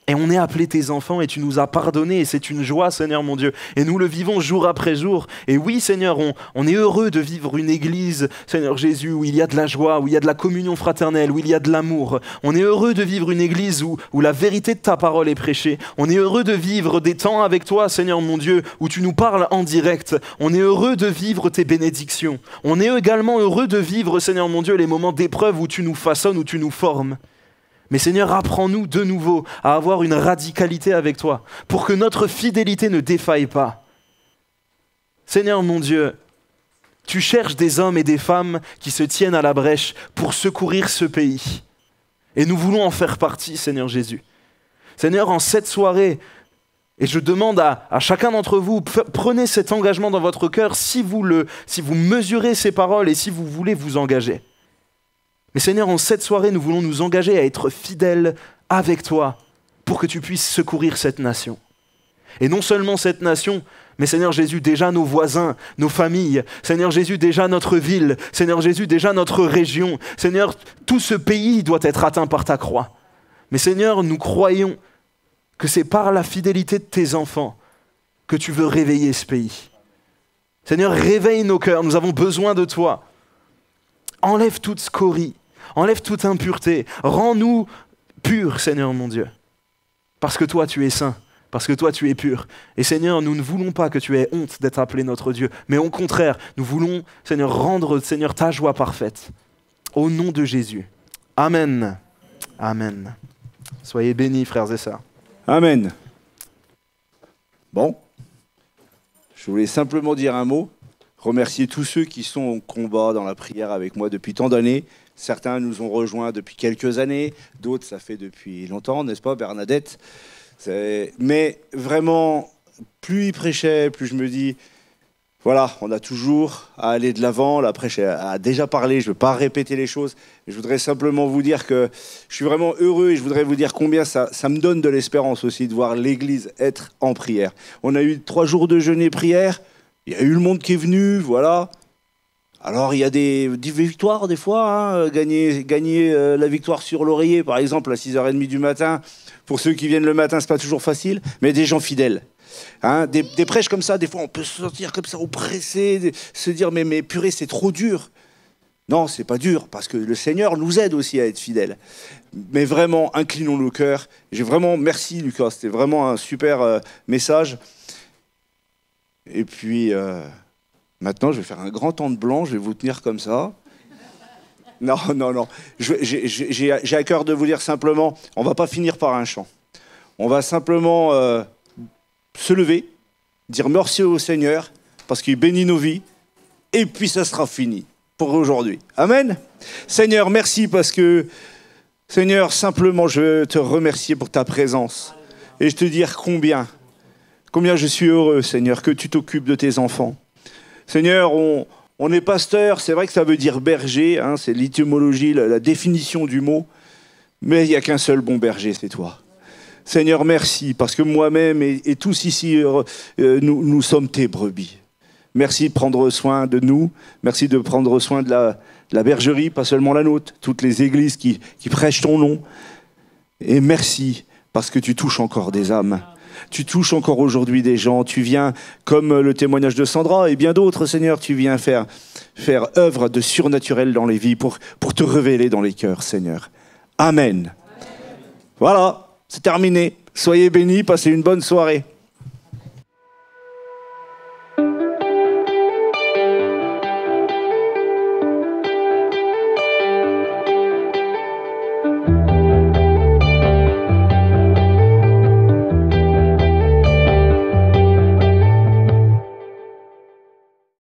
Et on est appelés tes enfants et tu nous as pardonné et c'est une joie, Seigneur mon Dieu. Et nous le vivons jour après jour. Et oui, Seigneur, on est heureux de vivre une église, Seigneur Jésus, où il y a de la joie, où il y a de la communion fraternelle, où il y a de l'amour. On est heureux de vivre une église où la vérité de ta parole est prêchée. On est heureux de vivre des temps avec toi, Seigneur mon Dieu, où tu nous parles en direct. On est heureux de vivre tes bénédictions. On est également heureux de vivre, Seigneur mon Dieu, les moments d'épreuve où tu nous façonnes, où tu nous formes. Mais Seigneur, apprends-nous de nouveau à avoir une radicalité avec toi pour que notre fidélité ne défaille pas. Seigneur mon Dieu, tu cherches des hommes et des femmes qui se tiennent à la brèche pour secourir ce pays. Et nous voulons en faire partie, Seigneur Jésus. Seigneur, en cette soirée, et je demande à chacun d'entre vous, prenez cet engagement dans votre cœur si vous mesurez ces paroles et si vous voulez vous engager. Mais Seigneur, en cette soirée, nous voulons nous engager à être fidèles avec toi pour que tu puisses secourir cette nation. Et non seulement cette nation, mais Seigneur Jésus, déjà nos voisins, nos familles, Seigneur Jésus, déjà notre ville, Seigneur Jésus, déjà notre région. Seigneur, tout ce pays doit être atteint par ta croix. Mais Seigneur, nous croyons que c'est par la fidélité de tes enfants que tu veux réveiller ce pays. Seigneur, réveille nos cœurs, nous avons besoin de toi. Enlève toute scorie, enlève toute impureté, rends-nous purs, Seigneur mon Dieu. Parce que toi, tu es saint, parce que toi, tu es pur. Et Seigneur, nous ne voulons pas que tu aies honte d'être appelé notre Dieu, mais au contraire, nous voulons, Seigneur, rendre, Seigneur, ta joie parfaite. Au nom de Jésus. Amen. Amen. Soyez bénis, frères et sœurs. Amen. Bon, je voulais simplement dire un mot. Remercier tous ceux qui sont au combat dans la prière avec moi depuis tant d'années. Certains nous ont rejoints depuis quelques années, d'autres ça fait depuis longtemps, n'est-ce pas Bernadette? Mais vraiment, plus il prêchait, plus je me dis, voilà, on a toujours à aller de l'avant. La prêche a déjà parlé, je ne veux pas répéter les choses. Je voudrais simplement vous dire que je suis vraiment heureux et je voudrais vous dire combien ça me donne de l'espérance aussi de voir l'Église être en prière. On a eu 3 jours de jeûne et prière. Il y a eu le monde qui est venu, voilà. Alors, il y a des victoires, des fois. Hein. Gagner la victoire sur l'oreiller, par exemple, à 6h30 du matin. Pour ceux qui viennent le matin, c'est pas toujours facile, mais des gens fidèles. Hein. Des prêches comme ça, des fois, on peut se sentir comme ça, oppressé, se dire, mais purée, c'est trop dur. Non, c'est pas dur, parce que le Seigneur nous aide aussi à être fidèles. Mais vraiment, inclinons nos cœurs. Merci, Lucas, c'était vraiment un super message. Et puis, maintenant, je vais faire un grand temps de blanc, je vais vous tenir comme ça. Non. J'ai à cœur de vous dire simplement, on ne va pas finir par un chant. On va simplement se lever, dire merci au Seigneur, parce qu'il bénit nos vies, et puis ça sera fini pour aujourd'hui. Amen. Seigneur, merci parce que, Seigneur, simplement, je veux te remercier pour ta présence. Et je te dire combien je suis heureux, Seigneur, que tu t'occupes de tes enfants. Seigneur, on est pasteur, c'est vrai que ça veut dire berger, hein, c'est l'étymologie, la définition du mot, mais il n'y a qu'un seul bon berger, c'est toi. Seigneur, merci, parce que moi-même et tous ici, nous sommes tes brebis. Merci de prendre soin de nous, merci de prendre soin de la bergerie, pas seulement la nôtre, toutes les églises qui prêchent ton nom. Et merci parce que tu touches encore des âmes. Tu touches encore aujourd'hui des gens. Tu viens, comme le témoignage de Sandra et bien d'autres, Seigneur, tu viens faire œuvre de surnaturel dans les vies pour te révéler dans les cœurs, Seigneur. Amen. Voilà, c'est terminé. Soyez bénis, passez une bonne soirée.